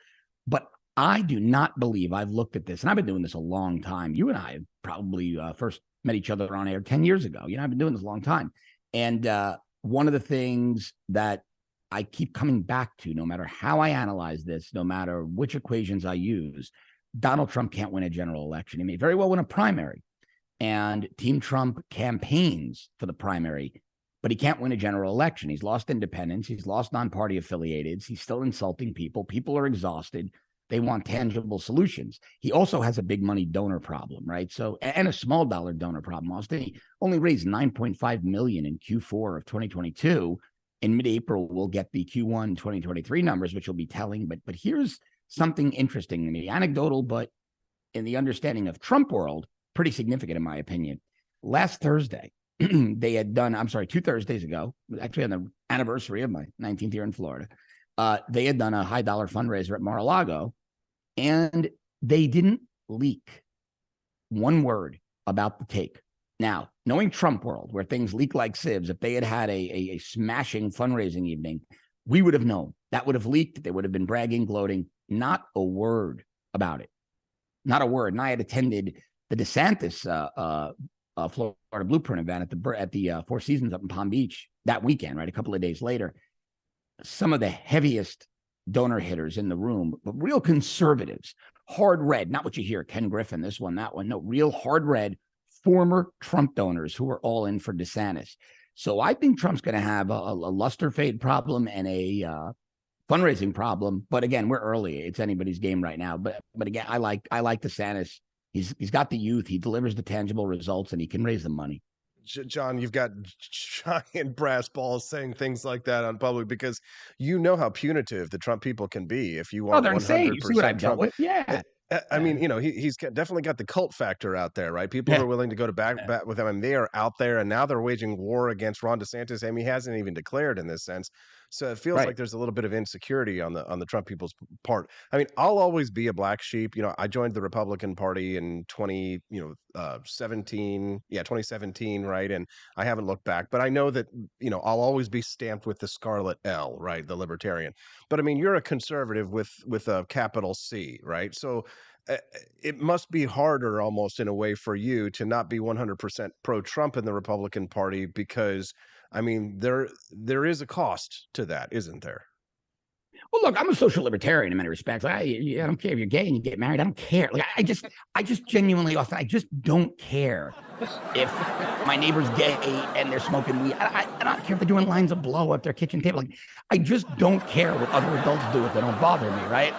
But I do not believe, I've looked at this, and I've been doing this a long time. You and I probably first met each other on air 10 years ago. I've been doing this a long time. And one of the things that I keep coming back to, no matter how I analyze this, no matter which equations I use, Donald Trump can't win a general election. He may very well win a primary. And Team Trump campaigns for the primary, but he can't win a general election. He's lost independents. He's lost non-party affiliateds. He's still insulting people. People are exhausted. They want tangible solutions. He also has a big money donor problem, right? So, and a small dollar donor problem. Austin, he only raised $9.5 million in Q4 of 2022. In mid-April, we'll get the Q1 2023 numbers, which will be telling. But here's something interesting to me, anecdotal, but in the understanding of Trump world, pretty significant in my opinion. Last Thursday, they had done, 2 Thursdays ago, actually on the anniversary of my 19th year in Florida, they had done a high dollar fundraiser at Mar-a-Lago, and they didn't leak one word about the take. Now, knowing Trump world, where things leak like sieves, if they had had a smashing fundraising evening, we would have known. That would have leaked. They would have been bragging, gloating. Not a word about it. Not a word. And I had attended the DeSantis Florida Blueprint event at the Four Seasons up in Palm Beach that weekend, right? A couple of days later. Some of the heaviest donor hitters in the room, but real conservatives, hard red, not what you hear, Ken Griffin, this one, that one. No, real hard red, former Trump donors who are all in for DeSantis. So I think Trump's going to have a luster fade problem and a fundraising problem. But again, we're early. It's anybody's game right now. But again, I like DeSantis. He's got the youth. He delivers the tangible results, and he can raise the money. John, you've got giant brass balls saying things like that on public because you know how punitive the Trump people can be if you want 100% You see what I've dealt Trump. with? Yeah. I mean, he's definitely got the cult factor out there, right? People are willing to go to bat with him, and they are out there, and now they're waging war against Ron DeSantis. I mean, he hasn't even declared in this sense. So it feels Right. like there's a little bit of insecurity on the Trump people's part. I mean, I'll always be a black sheep. I joined the Republican Party in 2017, right? And I haven't looked back, but I know that I'll always be stamped with the scarlet L, right? The libertarian. But I mean, you're a conservative with a capital C, right? So uh, it must be harder almost in a way for you to not be 100% pro-Trump in the Republican Party because I mean there is a cost to that, isn't there? Well, look, I'm a social libertarian in many respects. I don't care if you're gay and you get married. I don't care. Like, I just genuinely, Austin, I just don't care if my neighbor's gay and they're smoking weed. I don't care if they're doing lines of blow at their kitchen table. Like, I just don't care what other adults do if they don't bother me, right?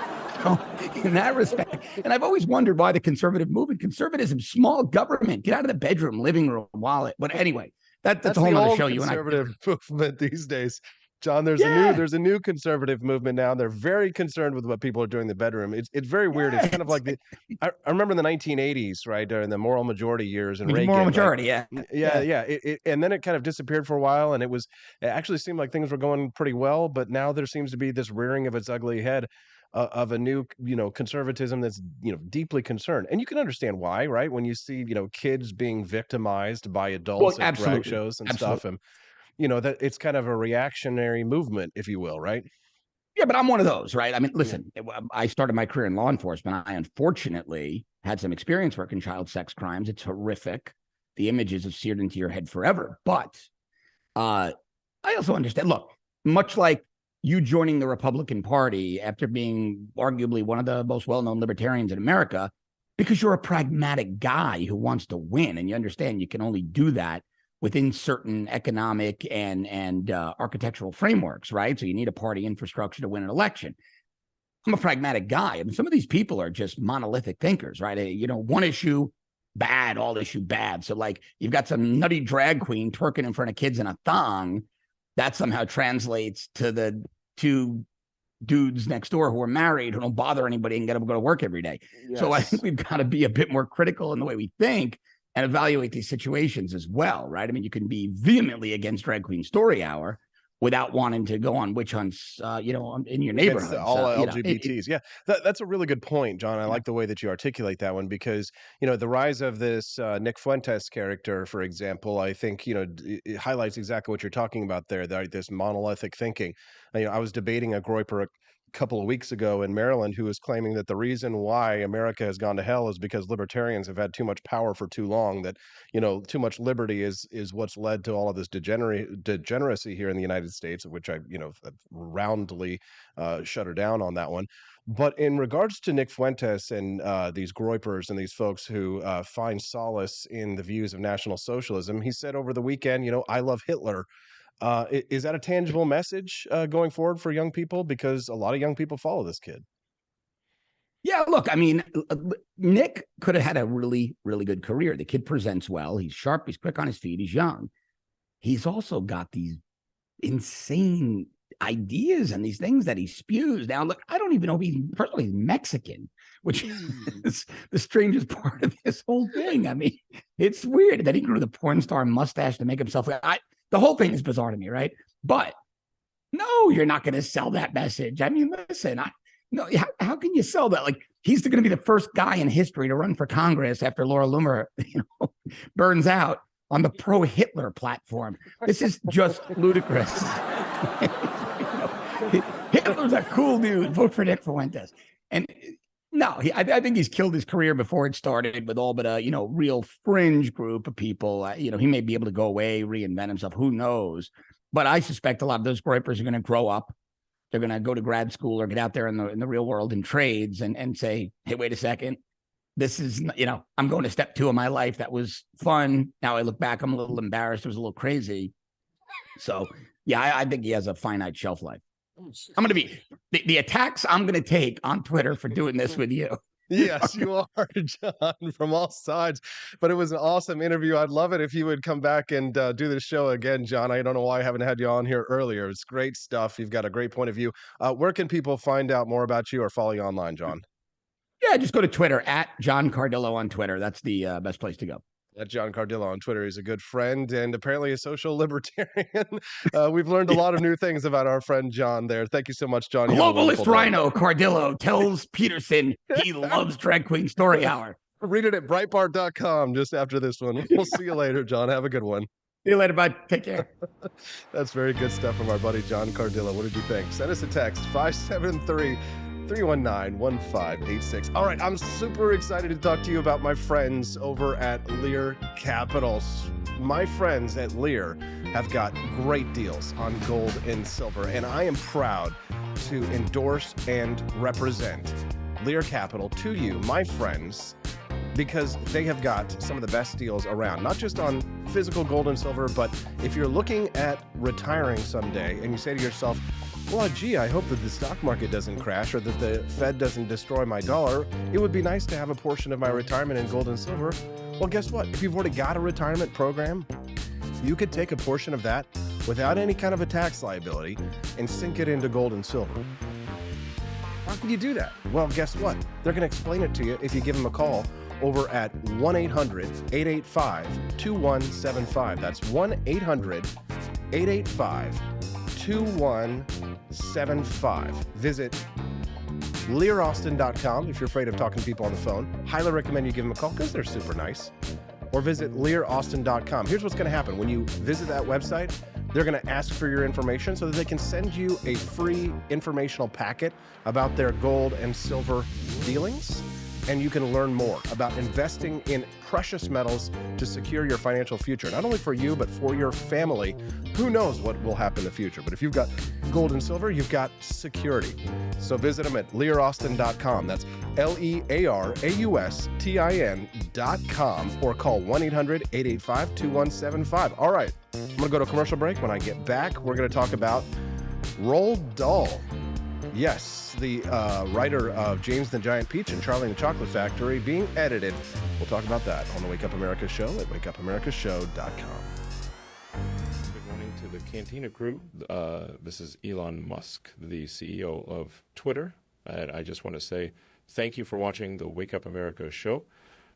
So, in that respect, and I've always wondered why the conservative movement, conservatism, small government, get out of the bedroom, living room, wallet. But anyway, that's a whole the nother old show. You and I. conservative movement these days. John, Yeah. there's a new conservative movement now. They're very concerned with what people are doing in the bedroom. It's very weird. It's kind of like I remember in the 1980s, right, during the moral majority years and Reagan, Moral right? majority, yeah. Yeah. And then it kind of disappeared for a while, and it actually seemed like things were going pretty well. But now there seems to be this rearing of its ugly head of a new, conservatism that's deeply concerned, and you can understand why, right? When you see kids being victimized by Well, adults at drag absolutely. shows and Absolutely. stuff, and that it's kind of a reactionary movement, if you will, right? Yeah, but I'm one of those, right? I mean, listen, I started my career in law enforcement. I unfortunately had some experience working child sex crimes. It's horrific. The images have seared into your head forever. But I also understand, look, much like you joining the Republican Party after being arguably one of the most well-known libertarians in America, because you're a pragmatic guy who wants to win, and you understand you can only do that within certain economic and architectural frameworks, right? So you need a party infrastructure to win an election. I'm a pragmatic guy. I mean, some of these people are just monolithic thinkers, right? One issue, bad, all issue, bad. So like you've got some nutty drag queen twerking in front of kids in a thong. That somehow translates to the two dudes next door who are married, who don't bother anybody and get them to go to work every day. Yes. So I think we've got to be a bit more critical in the way we think and evaluate these situations as well, right? I mean, you can be vehemently against Drag Queen Story Hour without wanting to go on witch hunts, in your neighborhood. All LGBTs. Yeah, that's a really good point, John. I like the way that you articulate that one because, the rise of this Nick Fuentes character, for example, I think, it highlights exactly what you're talking about there, this monolithic thinking. I was debating a Groyper a couple of weeks ago in Maryland who was claiming that the reason why America has gone to hell is because libertarians have had too much power for too long, that too much liberty is what's led to all of this degeneracy here in the United States, of which I roundly shut her down on that one. But in regards to Nick Fuentes and these Groypers and these folks who find solace in the views of National Socialism, he said over the weekend, I love Hitler. Is that a tangible message going forward for young people? Because a lot of young people follow this kid. Yeah, look, I mean, Nick could have had a really, really good career. The kid presents well. He's sharp. He's quick on his feet. He's young. He's also got these insane ideas and these things that he spews. Now, look, I don't even know if he's Mexican, which is the strangest part of this whole thing. I mean, it's weird that he grew the porn star mustache to make himself. The whole thing is bizarre to me, right? But no, you're not going to sell that message. I mean, listen, how can you sell that? Like, he's going to be the first guy in history to run for Congress after Laura Loomer burns out on the pro-Hitler platform. This is just ludicrous. Hitler's a cool dude. Vote for Nick Fuentes. And no, I think he's killed his career before it started with all but a real fringe group of people. He may be able to go away, reinvent himself. Who knows? But I suspect a lot of those Groypers are going to grow up. They're going to go to grad school or get out there in the real world in trades and say, hey, wait a second. This is, I'm going to step 2 of my life. That was fun. Now I look back, I'm a little embarrassed. It was a little crazy. So, yeah, I think he has a finite shelf life. I'm going to be the attacks I'm going to take on Twitter for doing this with you. Yes, you are, John, from all sides. But it was an awesome interview. I'd love it if you would come back and do this show again, John. I don't know why I haven't had you on here earlier. It's great stuff. You've got a great point of view. Where can people find out more about you or follow you online, John? Yeah, just go to Twitter at John Cardillo on Twitter. That's the best place to go. At John Cardillo on Twitter. He's a good friend and apparently a social libertarian. We've learned a lot of new things about our friend John there. Thank you so much, John. You have a wonderful Globalist day. Rhino Cardillo tells Peterson he loves Drag Queen Story Hour. Read it at Breitbart.com just after this one. We'll see you later, John. Have a good one. See you later, bud. Take care. That's very good stuff from our buddy John Cardillo. What did you think? Send us a text, 573-319-1586. All right, I'm super excited to talk to you about my friends over at Lear Capitals. My friends at Lear have got great deals on gold and silver, and I am proud to endorse and represent Lear Capital to you, my friends, because they have got some of the best deals around, not just on physical gold and silver, but if you're looking at retiring someday and you say to yourself, well, gee, I hope that the stock market doesn't crash or that the Fed doesn't destroy my dollar. It would be nice to have a portion of my retirement in gold and silver. Well, guess what? If you've already got a retirement program, you could take a portion of that without any kind of a tax liability and sink it into gold and silver. How can you do that? Well, guess what? They're going to explain it to you if you give them a call over at 1-800-885-2175. That's 1-800-885-2175. Visit LearAustin.com if you're afraid of talking to people on the phone. Highly recommend you give them a call because they're super nice. Or visit LearAustin.com. Here's what's going to happen. When you visit that website, they're going to ask for your information so that they can send you a free informational packet about their gold and silver dealings. And you can learn more about investing in precious metals to secure your financial future, not only for you, but for your family. Who knows what will happen in the future? But if you've got gold and silver, you've got security. So visit them at LearAustin.com. That's LearAustin.com or call 1-800-885-2175. All right, I'm going to go to a commercial break. When I get back, we're going to talk about Roald Dahl. Yes, the writer of James the Giant Peach and Charlie and the Chocolate Factory being edited. We'll talk about that on the Wake Up America Show at wakeupAmericaShow.com. Good morning to the Cantina crew. This is Elon Musk, the CEO of Twitter. And I just want to say thank you for watching the Wake Up America Show.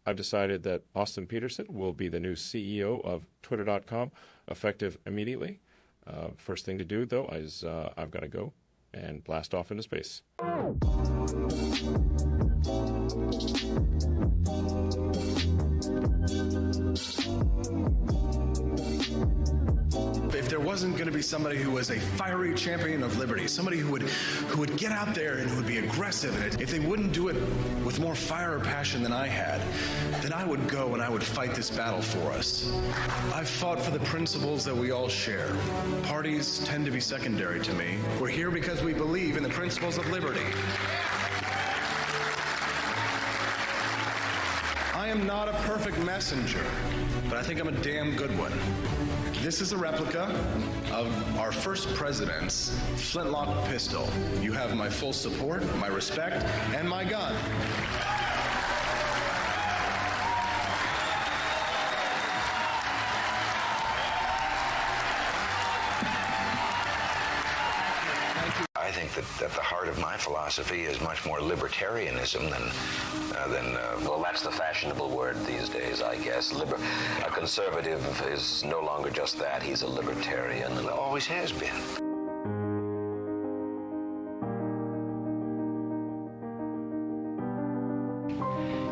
I've decided that Austin Peterson will be the new CEO of Twitter.com, effective immediately. First thing to do, though, is I've got to go and blast off into space. If there wasn't going to be somebody who was a fiery champion of liberty, somebody who would get out there and who would be aggressive, and if they wouldn't do it with more fire or passion than I had, then I would go and I would fight this battle for us. I've fought for the principles that we all share. Parties tend to be secondary to me. We're here because we believe in the principles of liberty. I am not a perfect messenger, but I think I'm a damn good one. This is a replica of our first president's flintlock pistol. You have my full support, my respect, and my gun. I think that at the heart of my philosophy is much more libertarianism than well, that's the fashionable word these days, I guess. A conservative is no longer just that. He's a libertarian and always has been.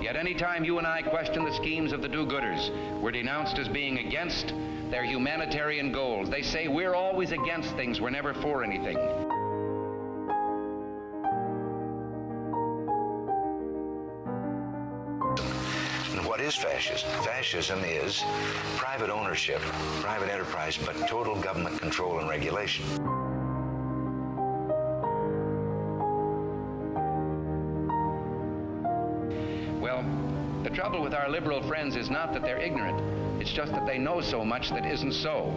Yet any time you and I question the schemes of the do-gooders, we're denounced as being against their humanitarian goals. They say we're always against things, we're never for anything. What is fascism? Fascism is private ownership, private enterprise, but total government control and regulation. Well, the trouble with our liberal friends is not that they're ignorant. It's just that they know so much that isn't so.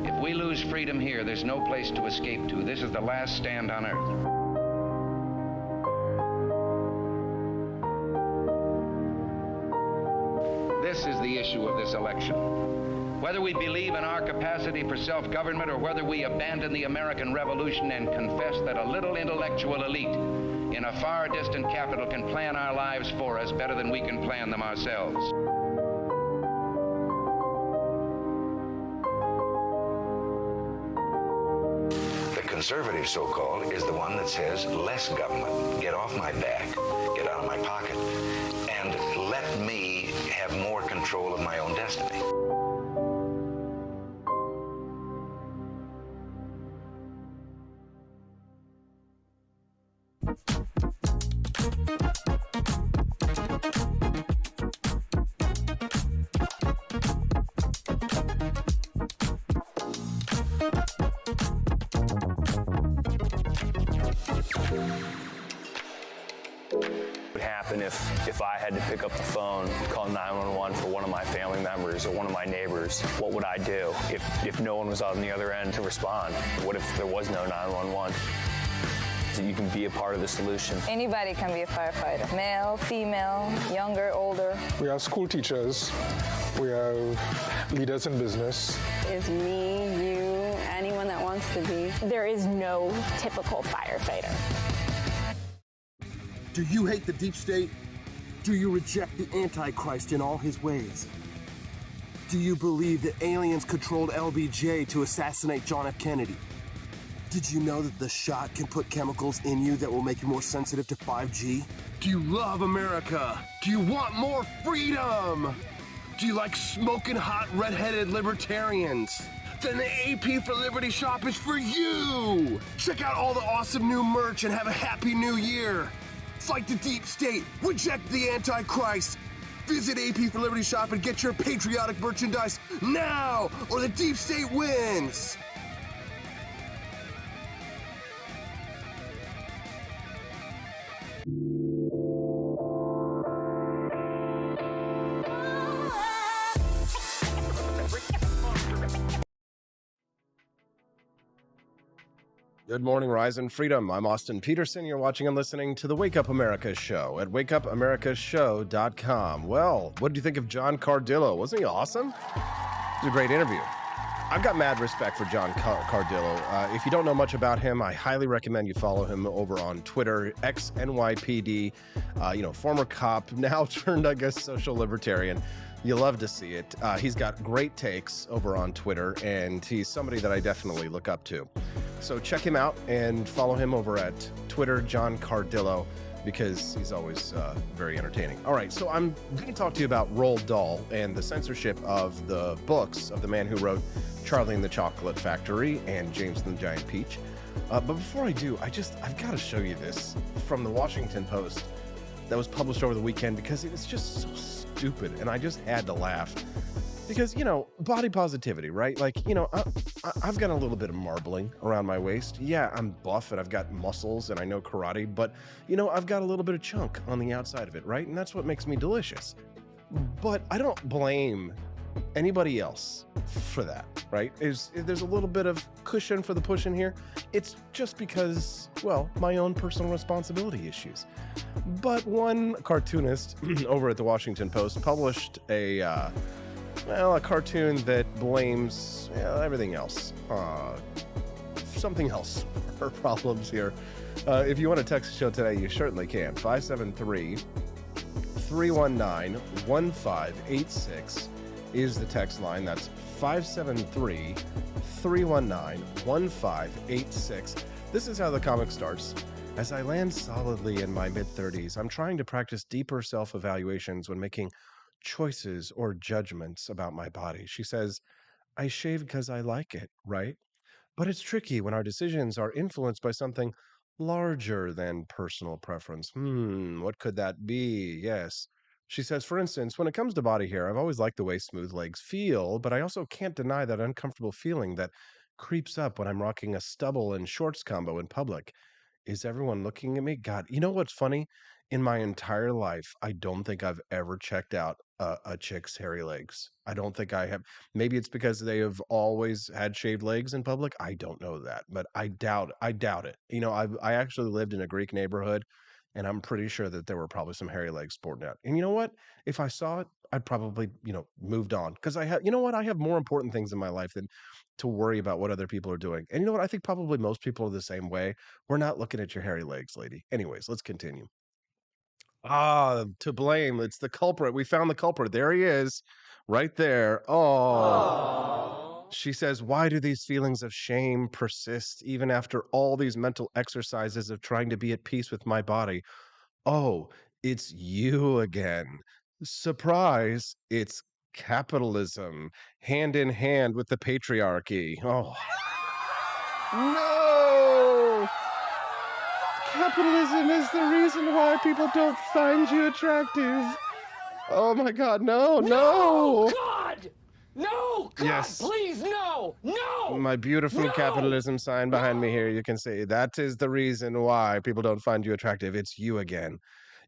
If we lose freedom here, there's no place to escape to. This is the last stand on earth. This is the issue of this election. Whether we believe in our capacity for self-government or whether we abandon the American Revolution and confess that a little intellectual elite in a far distant capital can plan our lives for us better than we can plan them ourselves. The conservative, so-called, is the one that says less government, get off my back, get out of my pocket, and let me have more control of my own destiny. If I had to pick up the phone and call 911 for one of my family members or one of my neighbors, what would I do if no one was on the other end to respond? What if there was no 911? So you can be a part of the solution. Anybody can be a firefighter. Male, female, younger, older. We have school teachers. We have leaders in business. Is me, you, anyone that wants to be. There is no typical firefighter. Do you hate the deep state? Do you reject the Antichrist in all his ways? Do you believe that aliens controlled LBJ to assassinate John F. Kennedy? Did you know that the shot can put chemicals in you that will make you more sensitive to 5G? Do you love America? Do you want more freedom? Do you like smoking hot red-headed libertarians? Then the AP for Liberty shop is for you! Check out all the awesome new merch and have a happy new year! Fight the deep state, reject the Antichrist. Visit AP for Liberty shop and get your patriotic merchandise now, or the deep state wins. Good morning, Rise and Freedom. I'm Austin Peterson. You're watching and listening to the Wake Up America show at wakeupAmericaShow.com. Well, what did you think of John Cardillo? Wasn't he awesome? It was a great interview. I've got mad respect for John Cardillo. If you don't know much about him, I highly recommend you follow him over on Twitter, XNYPD, former cop, now turned, I guess, social libertarian. You love to see it. He's got great takes over on Twitter, and he's somebody that I definitely look up to. So check him out and follow him over at Twitter, John Cardillo, because he's always very entertaining. All right, so I'm going to talk to you about Roald Dahl and the censorship of the books of the man who wrote Charlie and the Chocolate Factory and James and the Giant Peach. But before I do, I've got to show you this from the Washington Post that was published over the weekend because it was just so stupid, and I just had to laugh. Because, body positivity, right? Like, I've got a little bit of marbling around my waist. Yeah, I'm buff and I've got muscles and I know karate, but, I've got a little bit of chunk on the outside of it, right? And that's what makes me delicious. But I don't blame anybody else for that, right? There's a little bit of cushion for the push in here. It's just because, my own personal responsibility issues. But one cartoonist over at the Washington Post published a cartoon that blames everything else, something else for problems here. If you want to text the show today, you certainly can. 573-319-1586 is the text line. That's 573-319-1586. This is how the comic starts. As I land solidly in my mid-30s, I'm trying to practice deeper self-evaluations when making choices or judgments about my body. She says, I shave because I like it, right? But it's tricky when our decisions are influenced by something larger than personal preference. What could that be? Yes. She says, for instance, when it comes to body hair, I've always liked the way smooth legs feel, but I also can't deny that uncomfortable feeling that creeps up when I'm rocking a stubble and shorts combo in public. Is everyone looking at me? God, you know what's funny? In my entire life, I don't think I've ever checked out a chick's hairy legs. I don't think I have. Maybe it's because they have always had shaved legs in public. I don't know that, but I doubt it. I actually lived in a Greek neighborhood And I'm pretty sure that there were probably some hairy legs sporting out. And you know what? If I saw it, I'd probably, moved on, because I have, I have more important things in my life than to worry about what other people are doing. And you know what? I think probably most people are the same way. We're not looking at your hairy legs, lady. Anyways, let's continue. To blame. It's the culprit. We found the culprit. There he is, right there. Oh. She says, why do these feelings of shame persist even after all these mental exercises of trying to be at peace with my body? Oh, it's you again. Surprise, it's capitalism, hand in hand with the patriarchy. Oh, no! Capitalism is the reason why people don't find you attractive. Oh my God, no, no! God! No! God, yes. Please, no! No! My beautiful capitalism sign behind me here, you can see that is the reason why people don't find you attractive. It's you again.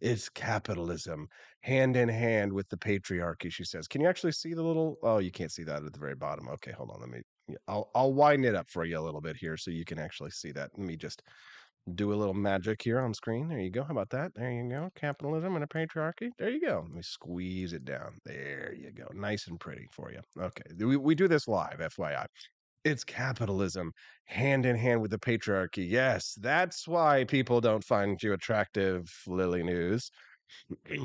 It's capitalism, hand in hand with the patriarchy, she says. Can you actually see the little, oh, you can't see that at the very bottom. Okay, hold on, I'll widen it up for you a little bit here so you can actually see that. Let me just do a little magic here on screen. There you go. How about that? There you go. Capitalism and a patriarchy. There you go. Let me squeeze it down. There you go. Nice and pretty for you. Okay. We do this live, FYI. It's capitalism, hand in hand with the patriarchy. Yes, that's why people don't find you attractive, Lily News.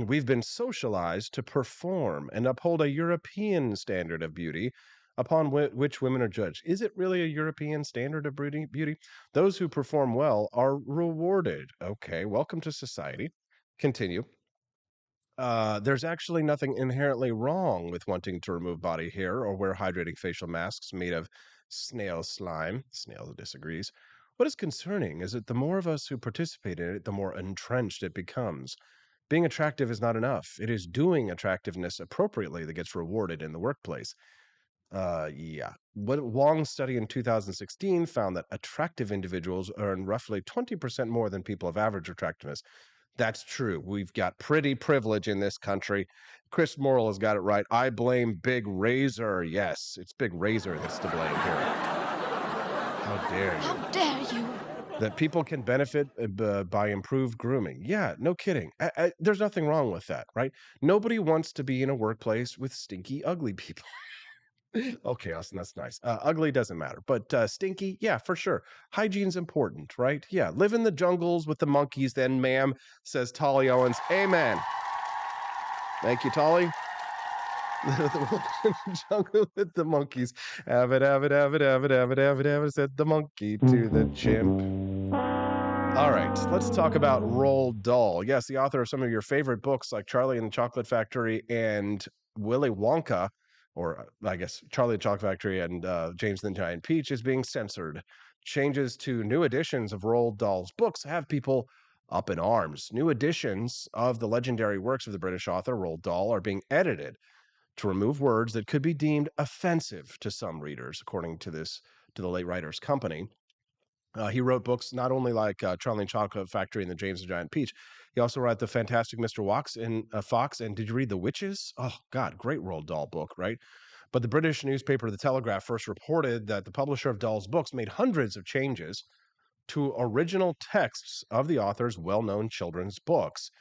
We've been socialized to perform and uphold a European standard of beauty upon which women are judged. Is it really a European standard of beauty? Those who perform well are rewarded. Okay, welcome to society. Continue. There's actually nothing inherently wrong with wanting to remove body hair or wear hydrating facial masks made of snail slime. Snail disagrees. What is concerning is that the more of us who participate in it, the more entrenched it becomes. Being attractive is not enough. It is doing attractiveness appropriately that gets rewarded in the workplace. Yeah. What a long study in 2016 found that attractive individuals earn roughly 20% more than people of average attractiveness. That's true. We've got pretty privilege in this country. Chris Morrill has got it right. I blame Big Razor. Yes, it's Big Razor that's to blame here. How dare you? How dare you? That people can benefit by improved grooming. Yeah, no kidding. There's nothing wrong with that, right? Nobody wants to be in a workplace with stinky, ugly people. Okay, Austin, that's nice. Ugly doesn't matter, but stinky, yeah, for sure. Hygiene's important, right? Yeah, live in the jungles with the monkeys then, ma'am, says Tolly Owens. Amen. Thank you, Tolly. The jungle with the monkeys. Avid, said the monkey to the chimp. All right, let's talk about Roald Dahl. Yes, the author of some of your favorite books like Charlie and the Chocolate Factory and Willy Wonka, or I guess Charlie and the Chocolate Factory and James and the Giant Peach, is being censored. Changes to new editions of Roald Dahl's books have people up in arms. New editions of the legendary works of the British author Roald Dahl are being edited to remove words that could be deemed offensive to some readers, according to the late writer's company. He wrote books not only like Charlie and Chocolate Factory and the James and the Giant Peach. He also wrote The Fantastic Mr. Fox. And did you read The Witches? Oh, God, great Roald Dahl book, right? But the British newspaper The Telegraph first reported that the publisher of Dahl's books made hundreds of changes to original texts of the author's well-known children's books.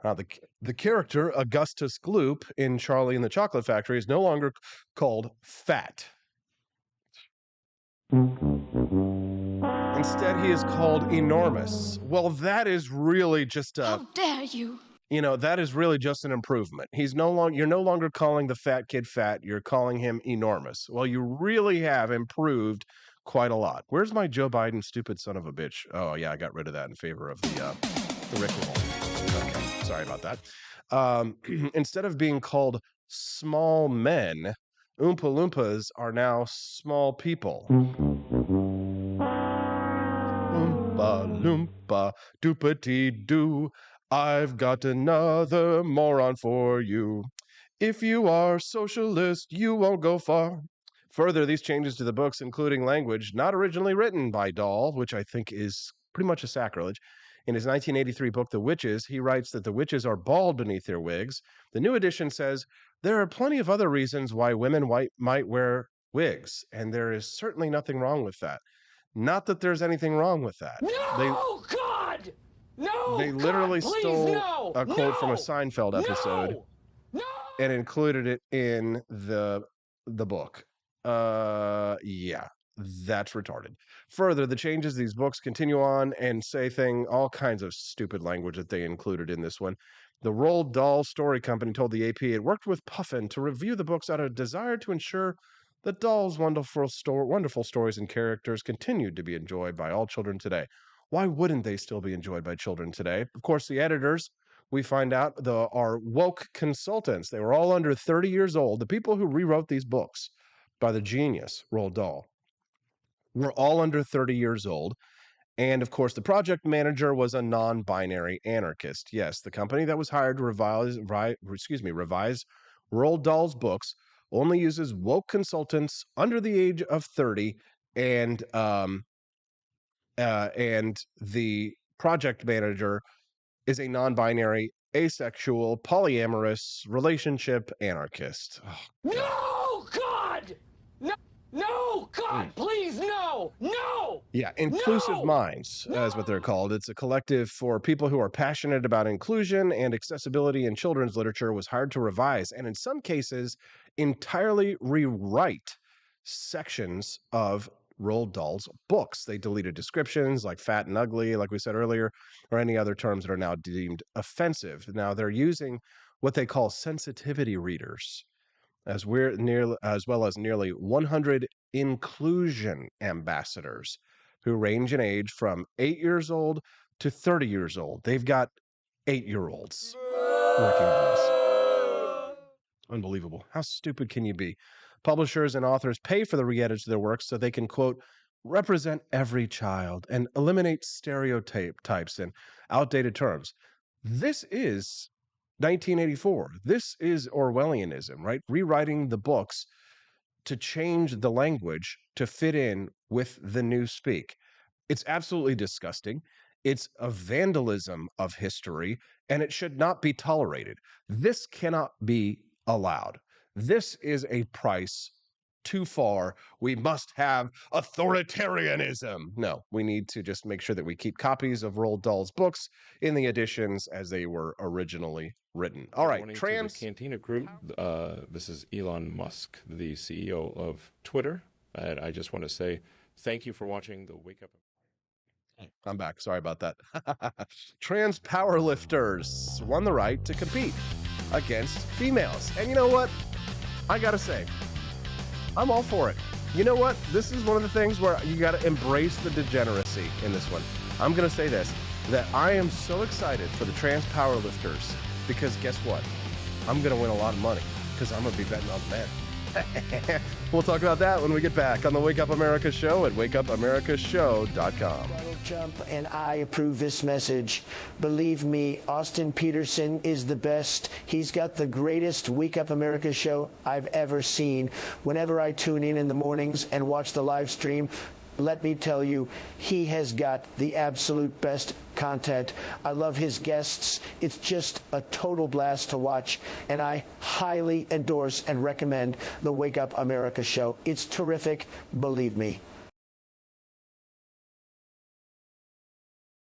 The character, Augustus Gloop, in Charlie and the Chocolate Factory is no longer called fat. Instead, he is called enormous. Well, that is really just a... How dare you? That is really just an improvement. You're no longer calling the fat kid fat. You're calling him enormous. Well, you really have improved quite a lot. Where's my Joe Biden stupid son of a bitch? Oh, yeah, I got rid of that in favor of the Rickroll. Okay, sorry about that. Instead of being called small men, Oompa Loompas are now small people. Oompa Loompa, doopity-doo. I've got another moron for you. If you are socialist, you won't go far. Further, these changes to the books, including language not originally written by Dahl, which I think is pretty much a sacrilege. In his 1983 book, The Witches, he writes that the witches are bald beneath their wigs. The new edition says, there are plenty of other reasons why women might wear wigs, and there is certainly nothing wrong with that. Not that there's anything wrong with that. No, God! They literally stole a quote from a Seinfeld episode and included it in the book. Yeah, that's retarded. Further, the changes these books continue on and say all kinds of stupid language that they included in this one. The Roald Dahl Story Company told the AP it worked with Puffin to review the books out of a desire to ensure that Dahl's wonderful stories and characters continued to be enjoyed by all children today. Why wouldn't they still be enjoyed by children today? Of course, the editors, we find out, are woke consultants. They were all under 30 years old. The people who rewrote these books by the genius Roald Dahl were all under 30 years old. And of course, the project manager was a non-binary anarchist. Yes, the company that was hired to revise Roald Dahl's books only uses woke consultants under the age of 30, and the project manager is a non-binary, asexual, polyamorous relationship anarchist. Oh, no, God! No, God, please, no! Yeah, Inclusive Minds is what they're called. It's a collective for people who are passionate about inclusion and accessibility in children's literature, was hired to revise and in some cases entirely rewrite sections of Roald Dahl's books. They deleted descriptions like fat and ugly, like we said earlier, or any other terms that are now deemed offensive. Now they're using what they call sensitivity readers, as well as nearly 100 inclusion ambassadors who range in age from 8 years old to 30 years old. They've got 8-year-olds working on this. Unbelievable. How stupid can you be? Publishers and authors pay for the re-edits of their works so they can, quote, represent every child and eliminate stereotypes and outdated terms. This is 1984. This is Orwellianism, right? Rewriting the books to change the language to fit in with the new speak. It's absolutely disgusting. It's a vandalism of history, and it should not be tolerated. This cannot be allowed. This is a price too far. We must have authoritarianism. No, we need to just make sure that we keep copies of Roald Dahl's books in the editions as they were originally written. All right, To the Cantina Group. This is Elon Musk, the CEO of Twitter. And I just want to say thank you for watching the Wake Up. I'm back. Sorry about that. Trans powerlifters won the right to compete against females. And you know what? I got to say, I'm all for it. You know what? This is one of the things where you got to embrace the degeneracy in this one. I'm going to say this, that I am so excited for the trans powerlifters because guess what? I'm going to win a lot of money because I'm going to be betting on the men. We'll talk about that when we get back on the Wake Up America Show at wakeupAmericaShow.com. Donald Trump and I approve this message. Believe me, Austin Peterson is the best. He's got the greatest Wake Up America show I've ever seen. Whenever I tune in the mornings and watch the live stream, let me tell you, he has got the absolute best content. I love his guests. It's just a total blast to watch, and I highly endorse and recommend the Wake Up America show. It's terrific, believe me.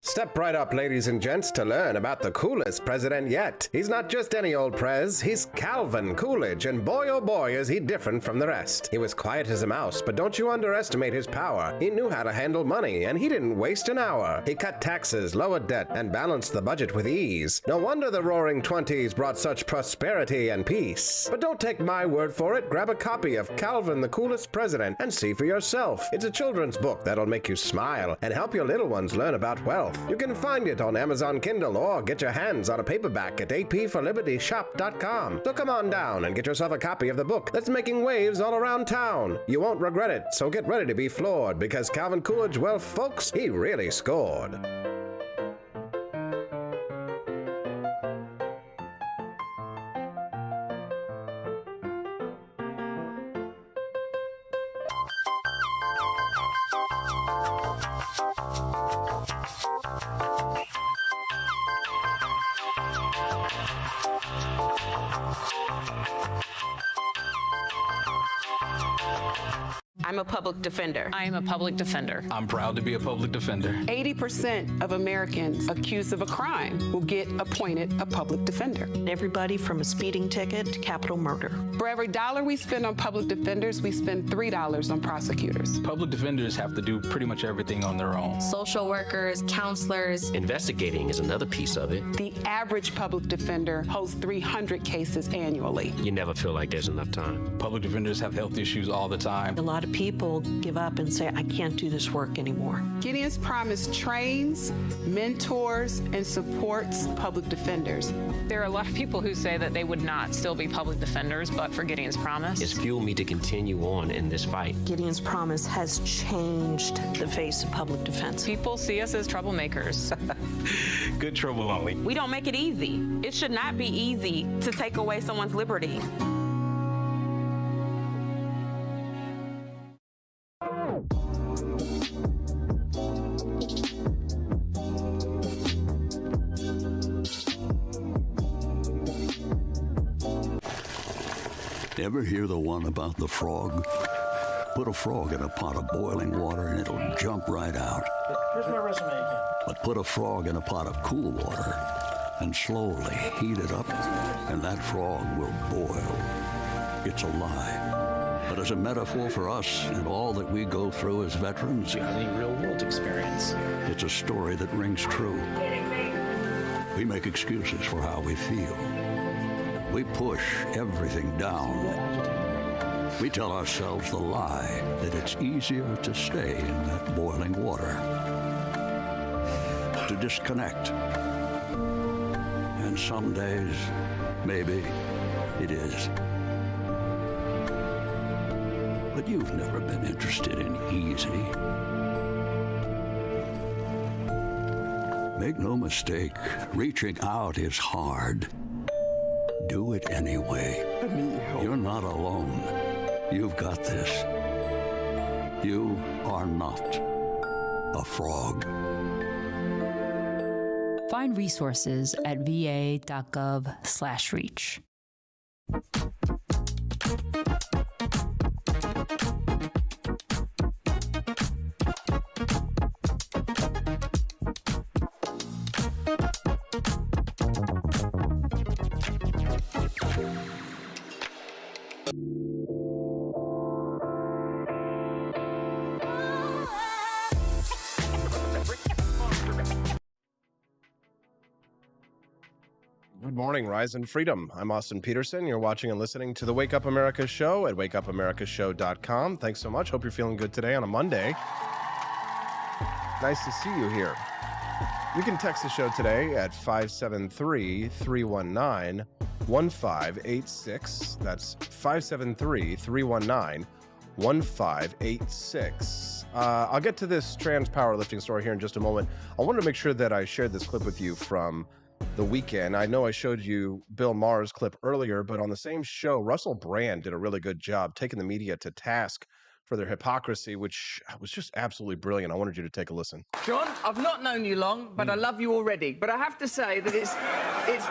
Step right up, ladies and gents, to learn about the coolest president yet. He's not just any old prez, he's Calvin Coolidge, and boy oh boy is he different from the rest. He was quiet as a mouse, but don't you underestimate his power. He knew how to handle money, and he didn't waste an hour. He cut taxes, lowered debt, and balanced the budget with ease. No wonder the roaring 20s brought such prosperity and peace. But don't take my word for it. Grab a copy of Calvin the Coolest President and see for yourself. It's a children's book that'll make you smile and help your little ones learn about wealth. You can find it on Amazon Kindle or get your hands on a paperback at apforlibertyshop.com. So come on down and get yourself a copy of the book that's making waves all around town. You won't regret it, so get ready to be floored because Calvin Coolidge, well, folks, he really scored. I'm a public defender. I am a public defender. I'm proud to be a public defender. 80% of Americans accused of a crime will get appointed a public defender. Everybody from a speeding ticket to capital murder. For every dollar we spend on public defenders, we spend $3 on prosecutors. Public defenders have to do pretty much everything on their own. Social workers, counselors. Investigating is another piece of it. The average public defender holds 300 cases annually. You never feel like there's enough time. Public defenders have health issues all the time. A lot of people give up and say, I can't do this work anymore. Gideon's Promise trains, mentors, and supports public defenders. There are a lot of people who say that they would not still be public defenders, but for Gideon's Promise. It's fueled me to continue on in this fight. Gideon's Promise has changed the face of public defense. People see us as troublemakers. Good trouble only. We don't make it easy. It should not be easy to take away someone's liberty. Ever hear the one about the frog? Put a frog in a pot of boiling water and it'll jump right out. Here's my resume again. But put a frog in a pot of cool water and slowly heat it up, and that frog will boil. It's a lie. But as a metaphor for us and all that we go through as veterans, Do you have any real-world experience? it's a story that rings true. We make excuses for how we feel. We push everything down. We tell ourselves the lie that it's easier to stay in that boiling water, to disconnect. And some days, maybe it is. But you've never been interested in easy. Make no mistake, reaching out is hard. Do it anyway. You're not alone. You've got this. You are not a frog. Find resources at va.gov/reach. Good morning, Rise and Freedom. I'm Austin Peterson. You're watching and listening to the Wake Up America show at wakeupAmericaShow.com. Thanks so much. Hope you're feeling good today on a Monday. Nice to see you here. You can text the show today at 573-319-1586. That's 573-319-1586. I'll get to this trans powerlifting story here in just a moment. I wanted to make sure that I shared this clip with you from the weekend. I know I showed you Bill Maher's clip earlier, but on the same show, Russell Brand did a really good job taking the media to task for their hypocrisy, which was just absolutely brilliant. I wanted you to take a listen. John, I've not known you long, but I love you already. But I have to say that it's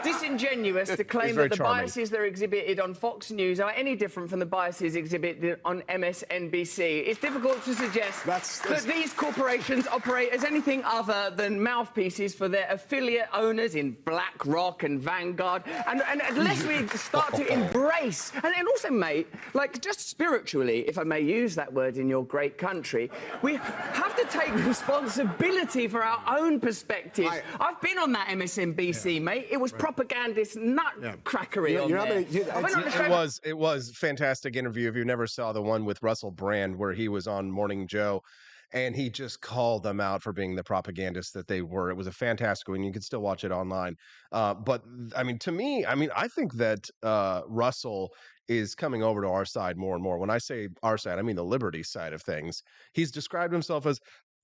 disingenuous to claim that the biases that are exhibited on Fox News are any different from the biases exhibited on MSNBC. It's difficult to suggest that these corporations operate as anything other than mouthpieces for their affiliate owners in BlackRock and Vanguard. And unless we start to embrace, and also, mate, like just spiritually, if I may use that word in your great country, we have to take responsibility for our own perspective. I've been on that MSNBC, mate. It was propagandist nutcrackery on there. It was a fantastic interview. If you never saw the one with Russell Brand where he was on Morning Joe and he just called them out for being the propagandists that they were. It was a fantastic one. You can still watch it online. But I mean, to me, I think that Russell is coming over to our side more and more. When I say our side, I mean the liberty side of things. He's described himself as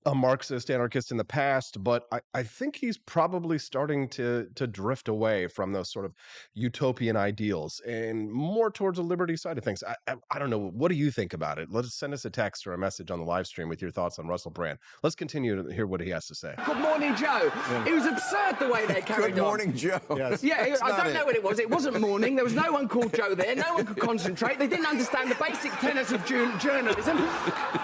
a Marxist anarchist in the past, but I think he's probably starting to drift away from those sort of utopian ideals and more towards the liberty side of things. I don't know. What do you think about it? Let's send us a text or a message on the live stream with your thoughts on Russell Brand. Let's continue to hear what he has to say. Good morning, Joe. Yeah. It was absurd the way they carried on. Good morning, Joe. Yes. Yeah, I don't know what it was. It wasn't morning. There was no one called Joe there. No one could concentrate. They didn't understand the basic tenets of journalism.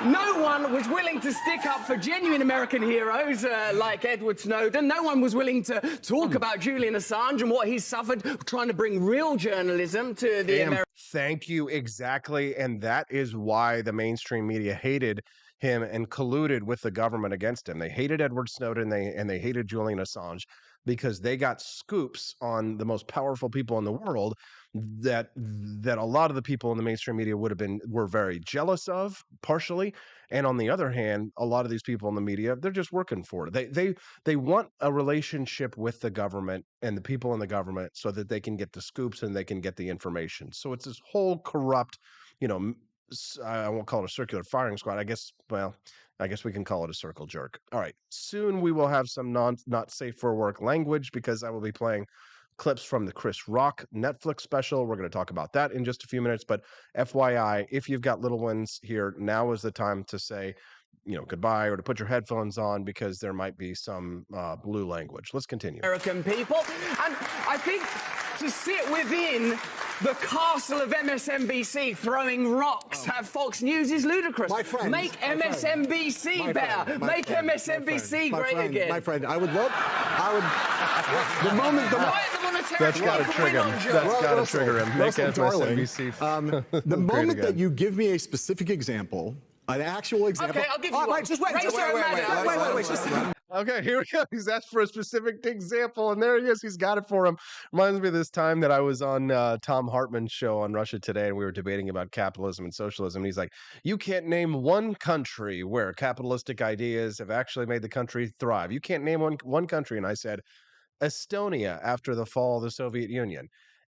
No one was willing to stick up for genuine American heroes like Edward Snowden. No one was willing to talk about Julian Assange and what he's suffered trying to bring real journalism to the American. Thank you. Exactly. And that is why the mainstream media hated him and colluded with the government against him. They hated Edward Snowden and they hated Julian Assange because they got scoops on the most powerful people in the world that a lot of the people in the mainstream media were very jealous of, partially. And on the other hand, a lot of these people in the media, they're just working for it. They want a relationship with the government and the people in the government so that they can get the scoops and they can get the information. So it's this whole corrupt, I won't call it a circular firing squad. I guess we can call it a circle jerk. All right. Soon we will have some not safe for work language because I will be playing clips from the Chris Rock Netflix special. We're going to talk about that in just a few minutes. But FYI, if you've got little ones here, now is the time to say, goodbye or to put your headphones on because there might be some blue language. Let's continue. American people. And I think to sit within the castle of MSNBC throwing rocks at Fox News is ludicrous. My friend, Make MSNBC better. Make MSNBC great again. My friend, I would. The moment that's got to trigger him. That's got to trigger him. Make MSNBC. The moment that you give me a specific example, an actual example. Okay, I'll give you one. Right, just wait. Wait. Okay, here we go. He's asked for a specific example, and there he is. He's got it for him. Reminds me of this time that I was on Tom Hartman's show on Russia Today, and we were debating about capitalism and socialism. And he's like, you can't name one country where capitalistic ideas have actually made the country thrive. You can't name one country. And I said, Estonia after the fall of the Soviet Union.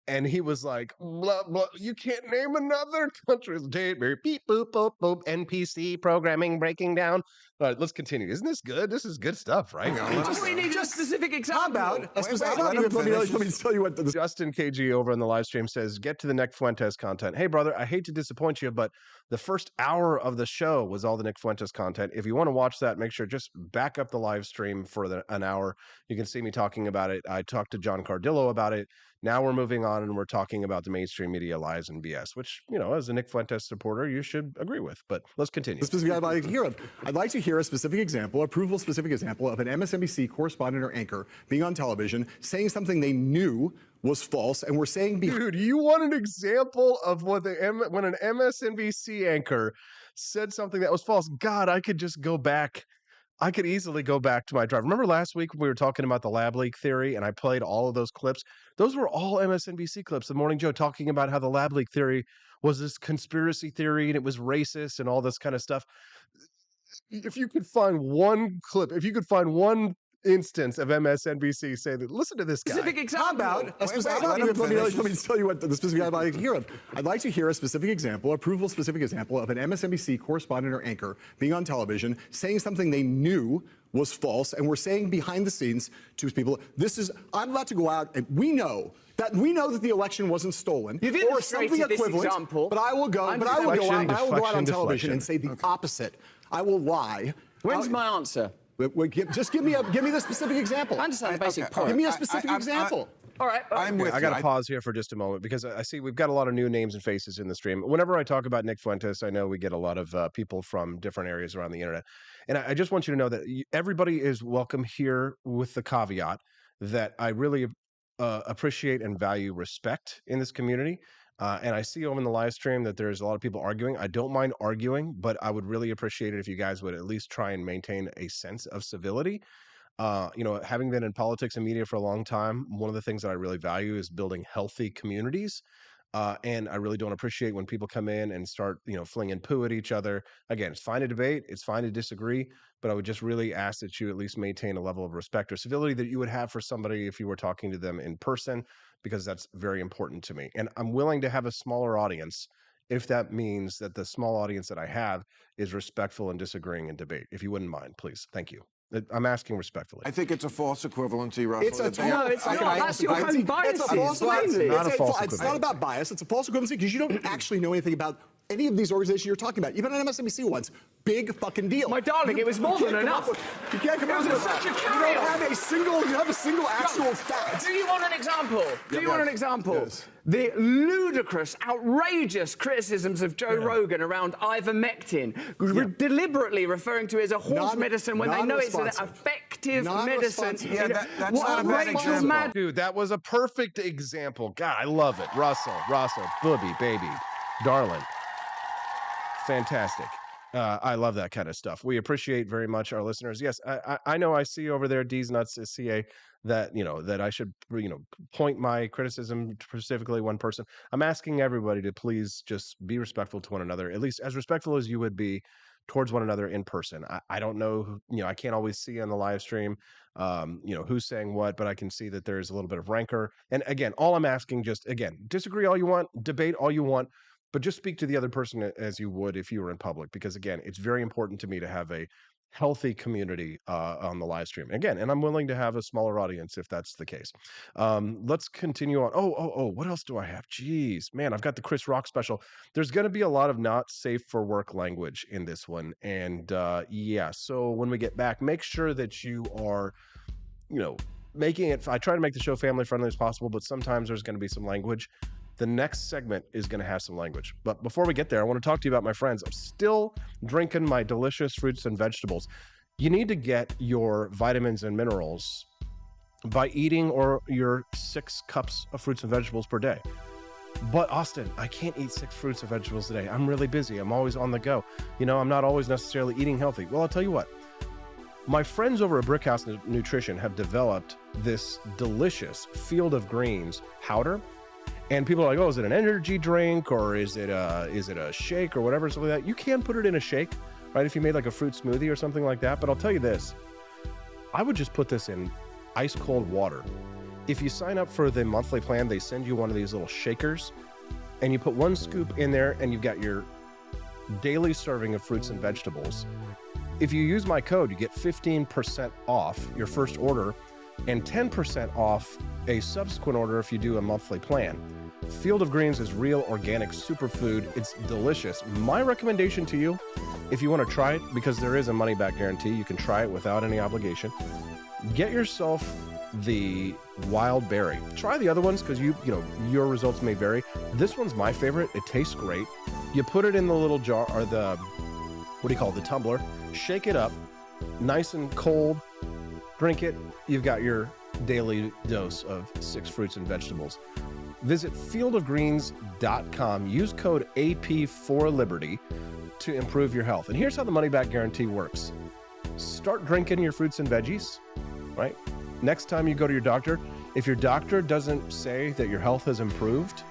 And he was like, blah, blah, you can't name another country. Beep, boop, boop, boop, NPC programming breaking down. All right, let's continue. Isn't this good? This is good stuff, right? We need a specific example. How about let me tell you what Justin KG over on the live stream says, get to the Nick Fuentes content. Hey, brother, I hate to disappoint you, but the first hour of the show was all the Nick Fuentes content. If you want to watch that, make sure just back up the live stream for an hour. You can see me talking about it. I talked to John Cardillo about it. Now we're moving on and we're talking about the mainstream media lies and BS, which, as a Nick Fuentes supporter, you should agree with. But let's continue. I'd like to hear a specific example, a provable specific example of an MSNBC correspondent or anchor being on television saying something they knew was false and we're saying... Dude, you want an example of when an MSNBC anchor said something that was false? God, I could just go back. I could easily go back to my drive. Remember last week when we were talking about the lab leak theory and I played all of those clips? Those were all MSNBC clips. The Morning Joe talking about how the lab leak theory was this conspiracy theory and it was racist and all this kind of stuff. If you could find one clip, if you could find one instance of MSNBC say that, listen to this guy. Specific example. Let me tell you what the specific I'd like to hear of. I'd like to hear a specific example, a provable specific example of an MSNBC correspondent or anchor being on television saying something they knew was false and we're saying behind the scenes to people, I'm about to go out and we know that the election wasn't stolen or something equivalent. Example. But I will go out on television and say the opposite. I will lie. When's my answer? Just give me the specific example. I understand the basic point. Give me a specific example. All right. I got to pause here for just a moment because I see we've got a lot of new names and faces in the stream. Whenever I talk about Nick Fuentes, I know we get a lot of people from different areas around the internet. And I just want you to know that everybody is welcome here with the caveat that I really appreciate and value respect in this community. And I see over in the live stream that there's a lot of people arguing. I don't mind arguing, but I would really appreciate it if you guys would at least try and maintain a sense of civility. Having been in politics and media for a long time, one of the things that I really value is building healthy communities. And I really don't appreciate when people come in and start, flinging poo at each other. Again, it's fine to debate. It's fine to disagree. But I would just really ask that you at least maintain a level of respect or civility that you would have for somebody if you were talking to them in person, because that's very important to me. And I'm willing to have a smaller audience if that means that the small audience that I have is respectful and disagreeing in debate. If you wouldn't mind, please. Thank you. I'm asking respectfully. I think it's a false equivalency, Russell. It's a No, it's not. That's your own biases. It's not about bias. It's a false equivalency because you don't actually know anything about any of these organizations you're talking about. Even on MSNBC once, big fucking deal. My darling, it was more than enough. You can't come up with that. You don't have a single actual fact. Do you want an example? Do you want an example? Yes. The ludicrous, outrageous criticisms of Joe Rogan around ivermectin, deliberately referring to it as a horse medicine when they know it's an effective medicine. Yeah, that's not a bad example. Dude, that was a perfect example. God, I love it. Russell, booby, baby, darling. Fantastic. I love that kind of stuff. We appreciate very much our listeners. Yes, I know I see over there D's Nuts CA that, that I should, point my criticism to specifically one person. I'm asking everybody to please just be respectful to one another, at least as respectful as you would be towards one another in person. I don't know, I can't always see on the live stream, who's saying what, but I can see that there's a little bit of rancor. And again, all I'm asking, disagree all you want, debate all you want, but just speak to the other person as you would if you were in public, because again, it's very important to me to have a healthy community on the live stream. Again, and I'm willing to have a smaller audience if that's the case. Let's continue on. Oh, what else do I have? Jeez, man, I've got the Chris Rock special. There's going to be a lot of not safe for work language in this one. And so when we get back, make sure that you are, making it, I try to make the show family friendly as possible, but sometimes there's going to be some language. The next segment is going to have some language. But before we get there, I want to talk to you about my friends. I'm still drinking my delicious fruits and vegetables. You need to get your vitamins and minerals by eating your 6 cups of fruits and vegetables per day. But Austin, I can't eat 6 fruits and vegetables a day. I'm really busy. I'm always on the go. I'm not always necessarily eating healthy. Well, I'll tell you what. My friends over at Brickhouse Nutrition have developed this delicious Field of Greens powder. And people are like, oh, is it an energy drink or is it a shake or whatever, something like that? You can put it in a shake, right? If you made like a fruit smoothie or something like that. But I'll tell you this, I would just put this in ice cold water. If you sign up for the monthly plan, they send you one of these little shakers and you put 1 scoop in there and you've got your daily serving of fruits and vegetables. If you use my code, you get 15% off your first order and 10% off a subsequent order if you do a monthly plan. Field of Greens is real organic superfood. It's delicious. My recommendation to you, if you want to try it, because there is a money-back guarantee, you can try it without any obligation. Get yourself the wild berry. Try the other ones because your results may vary. This one's my favorite. It tastes great. You put it in the little jar or the tumbler. Shake it up, nice and cold. Drink it. You've got your daily dose of 6 fruits and vegetables. Visit fieldofgreens.com. Use code AP4Liberty to improve your health. And here's how the money-back guarantee works. Start drinking your fruits and veggies, right? Next time you go to your doctor, if your doctor doesn't say that your health has improved,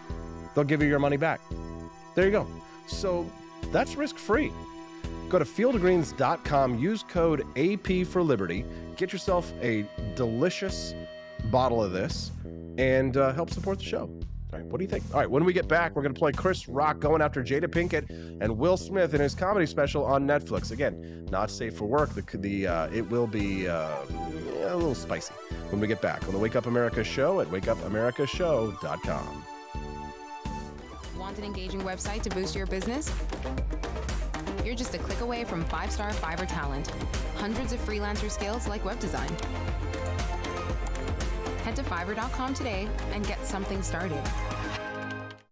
they'll give you your money back. There you go. So that's risk-free. Go to fieldofgreens.com, use code AP4Liberty, get yourself a delicious bottle of this, and help support the show. All right, what do you think? All right, when we get back, we're going to play Chris Rock going after Jada Pinkett and Will Smith in his comedy special on Netflix. Again, not safe for work. It will be a little spicy when we get back on the Wake Up America show at wakeupAmericaShow.com. Want an engaging website to boost your business? You're just a click away from 5-star Fiverr talent. Hundreds of freelancer skills like web design. Head to Fiverr.com today and get something started.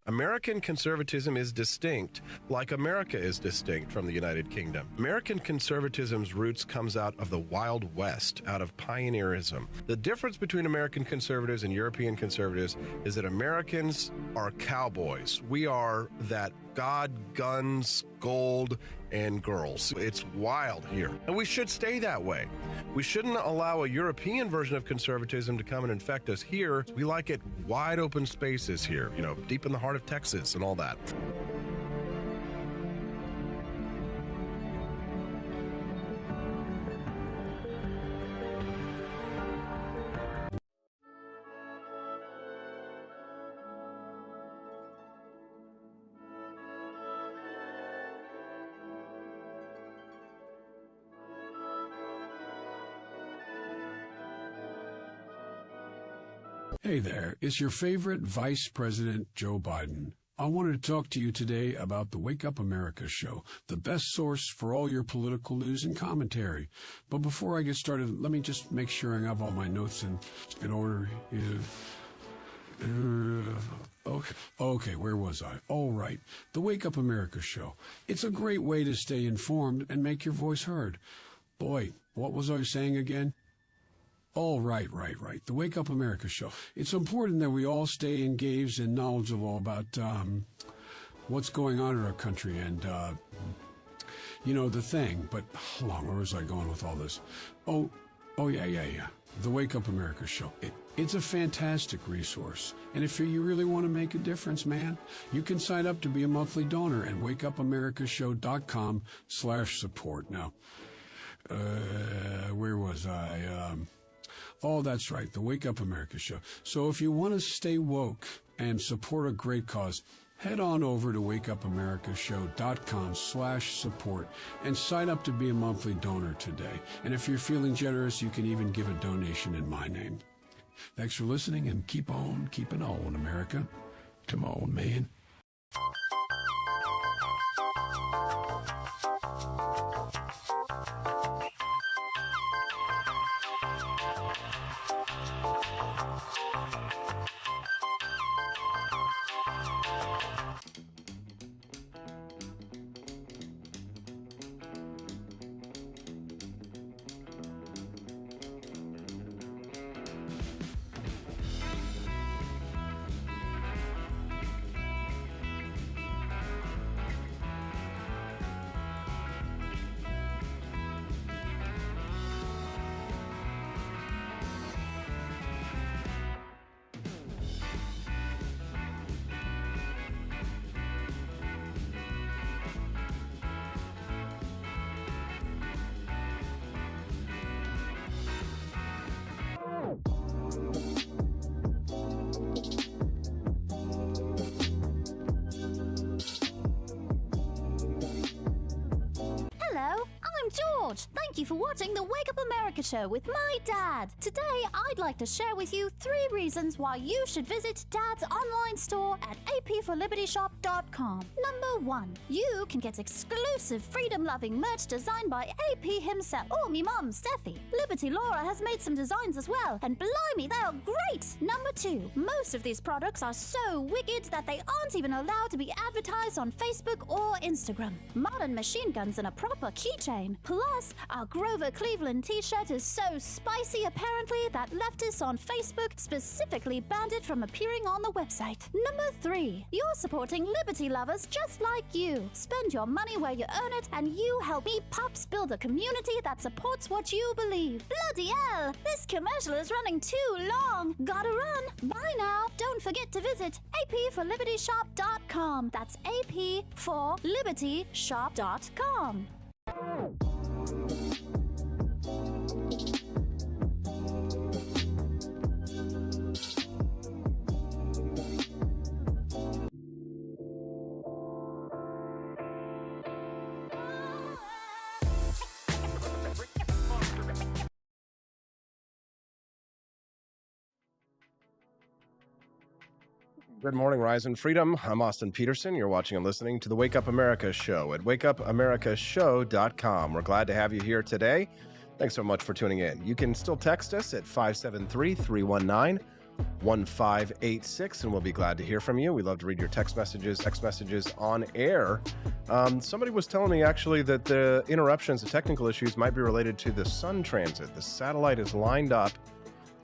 American conservatism is distinct, like America is distinct from the United Kingdom. American conservatism's roots comes out of the Wild West, out of pioneerism. The difference between American conservatives and European conservatives is that Americans are cowboys. We are that God, guns, gold, and girls. It's wild here. And we should stay that way. We shouldn't allow a European version of conservatism to come and infect us here. We like it wide open spaces here, deep in the heart of Texas and all that. Hey there, it's your favorite Vice President Joe Biden. I wanted to talk to you today about the Wake Up America show, the best source for all your political news and commentary. But before I get started, let me just make sure I have all my notes in order. Okay, where was I? All right, the Wake Up America show. It's a great way to stay informed and make your voice heard. Boy, what was I saying again? Oh, right. The Wake Up America show. It's important that we all stay engaged and knowledgeable about what's going on in our country and, the thing. But hold on, where was I going with all this? Oh, yeah. The Wake Up America show. It's a fantastic resource. And if you really want to make a difference, man, you can sign up to be a monthly donor at wakeupAmericaShow.com/support. Now, where was I? Oh, that's right, the Wake Up America show. So if you want to stay woke and support a great cause, head on over to wakeupAmericaShow.com/support and sign up to be a monthly donor today. And if you're feeling generous, you can even give a donation in my name. Thanks for listening, and keep on keeping on, America. Come on, man. Thank you for watching the Wake Up America show with my dad. Today, I'd like to share with you 3 reasons why you should visit Dad's online store at apforlibertyshop.com. Number 1, you can get exclusive freedom-loving merch designed by AP himself, or me mum, Steffi. Liberty Laura has made some designs as well, and blimey, they are great! Number 2, most of these products are so wicked that they aren't even allowed to be advertised on Facebook or Instagram. Modern machine guns and a proper keychain. Plus, our Grover Cleveland t-shirt is so spicy apparently that leftists on Facebook specifically banned it from appearing on the website. Number 3, you're supporting liberty lovers just like you. Spend your money where you earn it, and you help me pups build a community that supports what you believe. Bloody hell, this commercial is running too long. Gotta run. Bye now. Don't forget to visit apforlibertyshop.com. That's apforlibertyshop.com. Good morning, Rise and Freedom. I'm Austin Peterson. You're watching and listening to the Wake Up America show at wakeupAmericaShow.com. We're glad to have you here today. Thanks so much for tuning in. You can still text us at 573-319-1586, and we'll be glad to hear from you. We love to read your text messages on air. Somebody was telling me, actually, that the interruptions, the technical issues, might be related to the sun transit. The satellite is lined up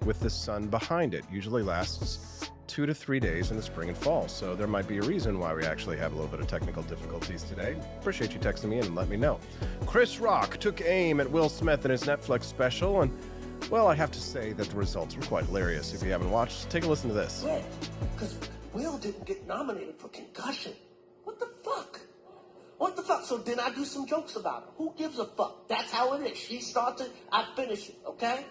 with the sun behind it. Usually lasts 2 to 3 days in the spring and fall. So there might be a reason why we actually have a little bit of technical difficulties today. Appreciate you texting me in and let me know. Chris Rock took aim at Will Smith in his Netflix special, and, well, I have to say that the results were quite hilarious. If you haven't watched, take a listen to this. Yeah, because Will didn't get nominated for concussion. What the fuck? What the fuck? So then I do some jokes about it. Who gives a fuck? That's how it is. She starts it, I finish it, okay?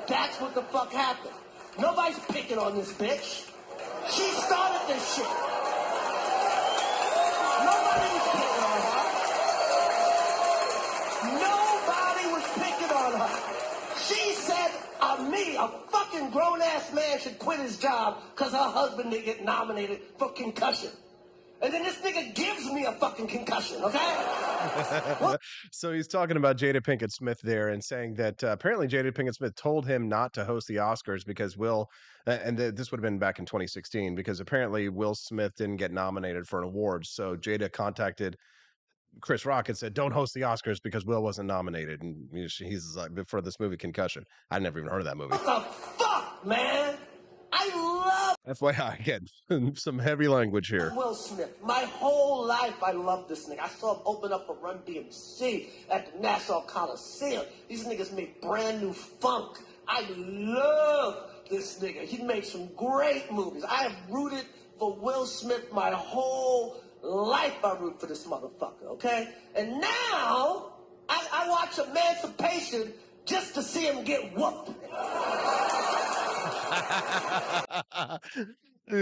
That's what the fuck happened. Nobody's picking on this bitch. She started this shit. Nobody was picking on her. Nobody was picking on her. She said, me, a fucking grown-ass man should quit his job because her husband didn't get nominated for concussion. And then this nigga gives me a fucking concussion, okay? So he's talking about Jada Pinkett Smith there and saying that apparently Jada Pinkett Smith told him not to host the Oscars because this would have been back in 2016, because apparently Will Smith didn't get nominated for an award. So Jada contacted Chris Rock and said, don't host the Oscars because Will wasn't nominated. And he's like, for this movie Concussion. I never even heard of that movie. What the fuck, man? I love FYI, again, some heavy language here. Will Smith. My whole life I loved this nigga. I saw him open up for Run DMC at the Nassau Coliseum. These niggas made brand new funk. I love this nigga. He made some great movies. I have rooted for Will Smith my whole life. I root for this motherfucker, okay? And now I watch Emancipation just to see him get whooped.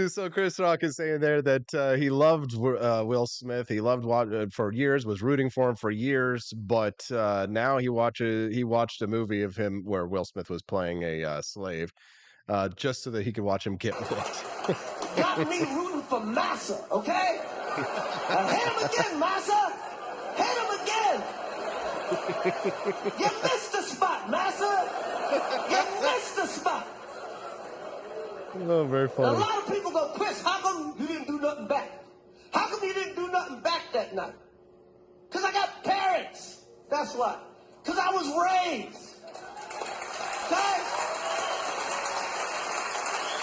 So Chris Rock is saying there that he loved Will Smith. He loved for years, was rooting for him for years, but now he watched a movie of him where Will Smith was playing a slave, just so that he could watch him get whipped. Got me rooting for Massa, okay? Hit him again, Massa! Hit him again! You missed the spot, Massa! You missed the spot! Oh, very funny. A lot of people go, Chris, how come you didn't do nothing back? How come you didn't do nothing back that night? Because I got parents. That's why. Because I was raised. Okay?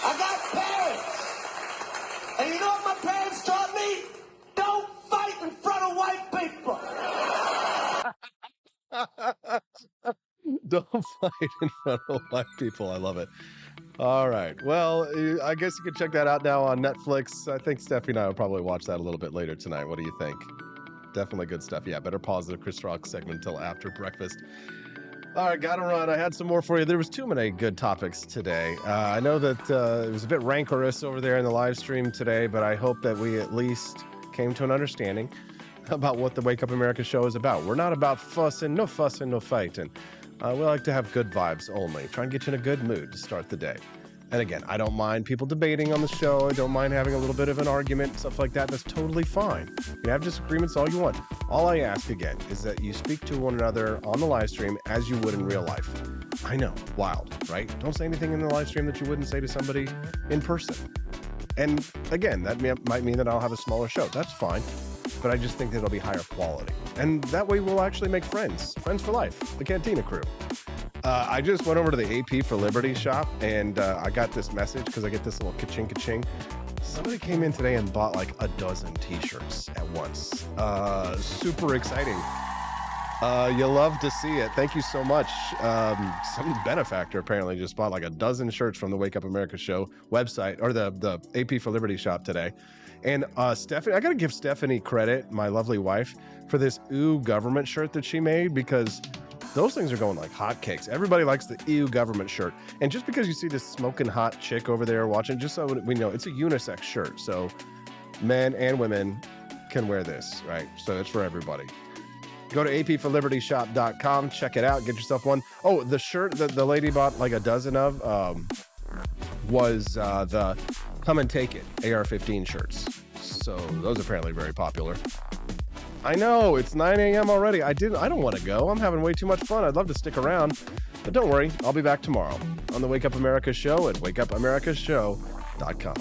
I got parents. And you know what my parents taught me? Don't fight in front of white people. Don't fight in front of white people. I love it. All right. Well, I guess you can check that out now on Netflix. I think Steffi and I will probably watch that a little bit later tonight. What do you think? Definitely good stuff. Yeah, better pause the Chris Rock segment until after breakfast. All right, gotta run. I had some more for you. There was too many good topics today. I know that it was a bit rancorous over there in the live stream today, but I hope that we at least came to an understanding about what the Wake Up America show is about. We're not about fussing, no fighting. We like to have good vibes only. Try and get you in a good mood to start the day. And again, I don't mind people debating on the show. I don't mind having a little bit of an argument, stuff like that. That's totally fine. You can have disagreements all you want. All I ask, again, is that you speak to one another on the live stream as you would in real life. I know, wild, right? Don't say anything in the live stream that you wouldn't say to somebody in person. And again, that might mean that I'll have a smaller show. That's fine. But I just think that it'll be higher quality. And that way we'll actually make friends. Friends for life. The Cantina crew. I just went over to the AP for Liberty shop, and I got this message because I get this little ka-ching. Somebody came in today and bought like a dozen t-shirts at once. Super exciting. You love to see it. Thank you so much. Some benefactor apparently just bought like a dozen shirts from the Wake Up America show website, or the AP for Liberty shop today. And Stephanie, I got to give Stephanie credit, my lovely wife, for this Ooh Government shirt that she made, because those things are going like hotcakes. Everybody likes the Ew Government shirt. And just because you see this smoking hot chick over there watching, just so we know, it's a unisex shirt. So men and women can wear this, right? So it's for everybody. Go to apforlibertyshop.com, check it out, get yourself one. Oh, the shirt that the lady bought like a dozen of was the Come and Take It AR-15 shirts. So those are apparently very popular. I know, it's 9 a.m. already. I don't want to go. I'm having way too much fun. I'd love to stick around. But don't worry, I'll be back tomorrow on the Wake Up America show at wakeupAmericaShow.com.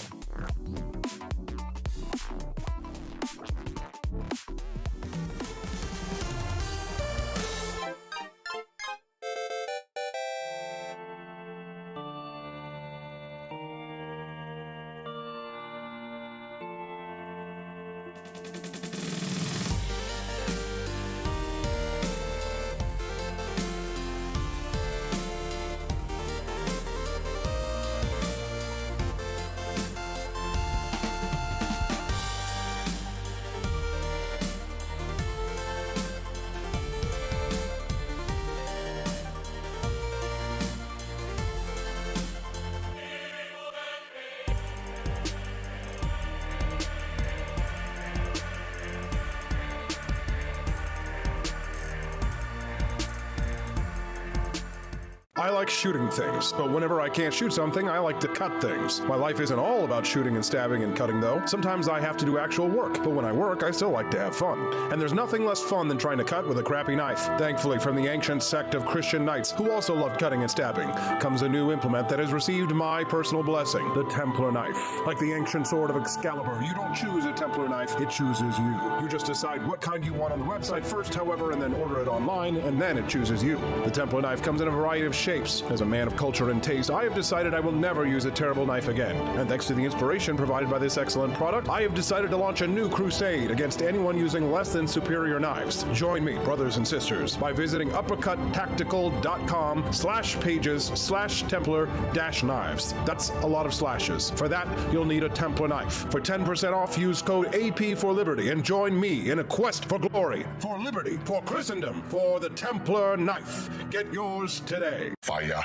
I like shooting things, but whenever I can't shoot something, I like to cut things. My life isn't all about shooting and stabbing and cutting, though. Sometimes I have to do actual work, but when I work, I still like to have fun. And there's nothing less fun than trying to cut with a crappy knife. Thankfully, from the ancient sect of Christian knights, who also loved cutting and stabbing, comes a new implement that has received my personal blessing, the Templar knife. Like the ancient sword of Excalibur, you don't choose a Templar knife, it chooses you. You just decide what kind you want on the website first, however, and then order it online, and then it chooses you. The Templar knife comes in a variety of shapes. As a man of culture and taste, I have decided I will never use a terrible knife again. And thanks to the inspiration provided by this excellent product, I have decided to launch a new crusade against anyone using less than superior knives. Join me, brothers and sisters, by visiting uppercuttactical.com/pages/Templar-knives. That's a lot of slashes. For that, you'll need a Templar knife. For 10% off, use code AP for Liberty and join me in a quest for glory, for liberty, for Christendom, for the Templar knife. Get yours today. Fire.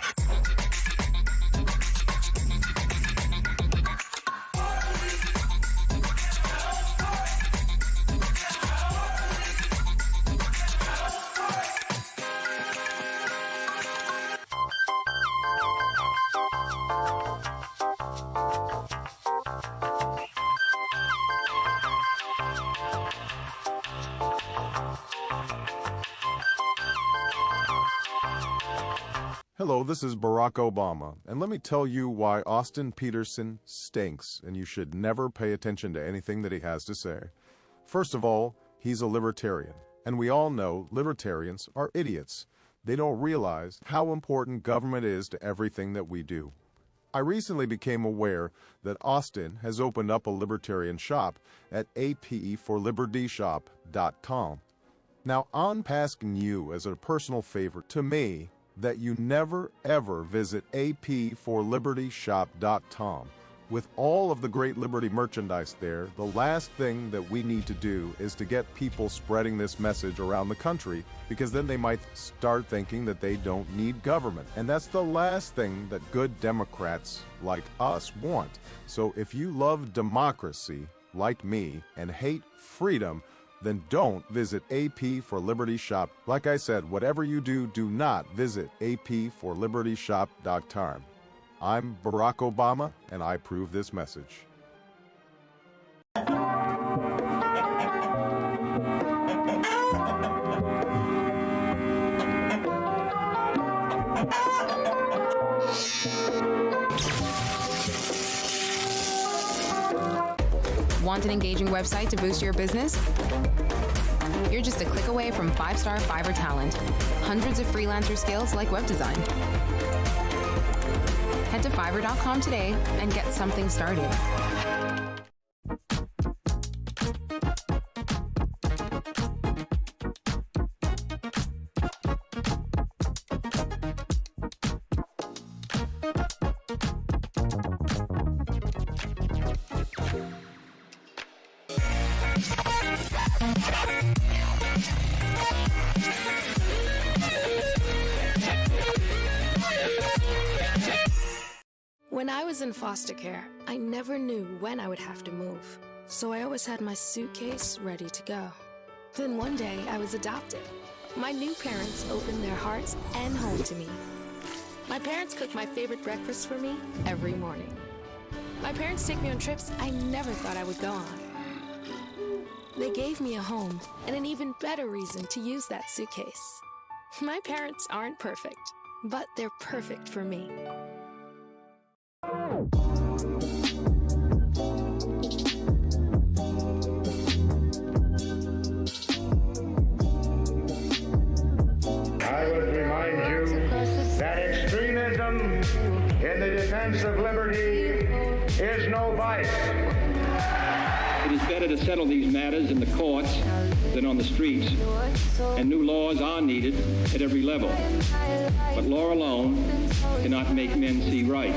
Hello, this is Barack Obama, and let me tell you why Austin Peterson stinks, and you should never pay attention to anything that he has to say. First of all, he's a libertarian, and we all know libertarians are idiots. They don't realize how important government is to everything that we do. I recently became aware that Austin has opened up a libertarian shop at apforlibertyshop.com. Now, I'm asking you as a personal favor to me that you never ever visit apforlibertyshop.com. With all of the great Liberty merchandise there, the last thing that we need to do is to get people spreading this message around the country, because then they might start thinking that they don't need government. And that's the last thing that good Democrats like us want. So if you love democracy, like me, and hate freedom, then don't visit AP for Liberty Shop. Like I said, whatever you do, do not visit apforlibertyshop.com. I'm Barack Obama, and I approve this message. Want an engaging website to boost your business? You're just a click away from 5-star Fiverr talent. Hundreds of freelancer skills like web design. Head to Fiverr.com today and get something started. When I was in foster care, I never knew when I would have to move, so I always had my suitcase ready to go. Then one day, I was adopted. My new parents opened their hearts and home to me. My parents cook my favorite breakfast for me every morning. My parents take me on trips I never thought I would go on. They gave me a home and an even better reason to use that suitcase. My parents aren't perfect, but they're perfect for me. I would remind you that extremism in the defense of liberty is no vice. It is better to settle these matters in the courts than on the streets, and new laws are needed at every level. But law alone cannot make men see right.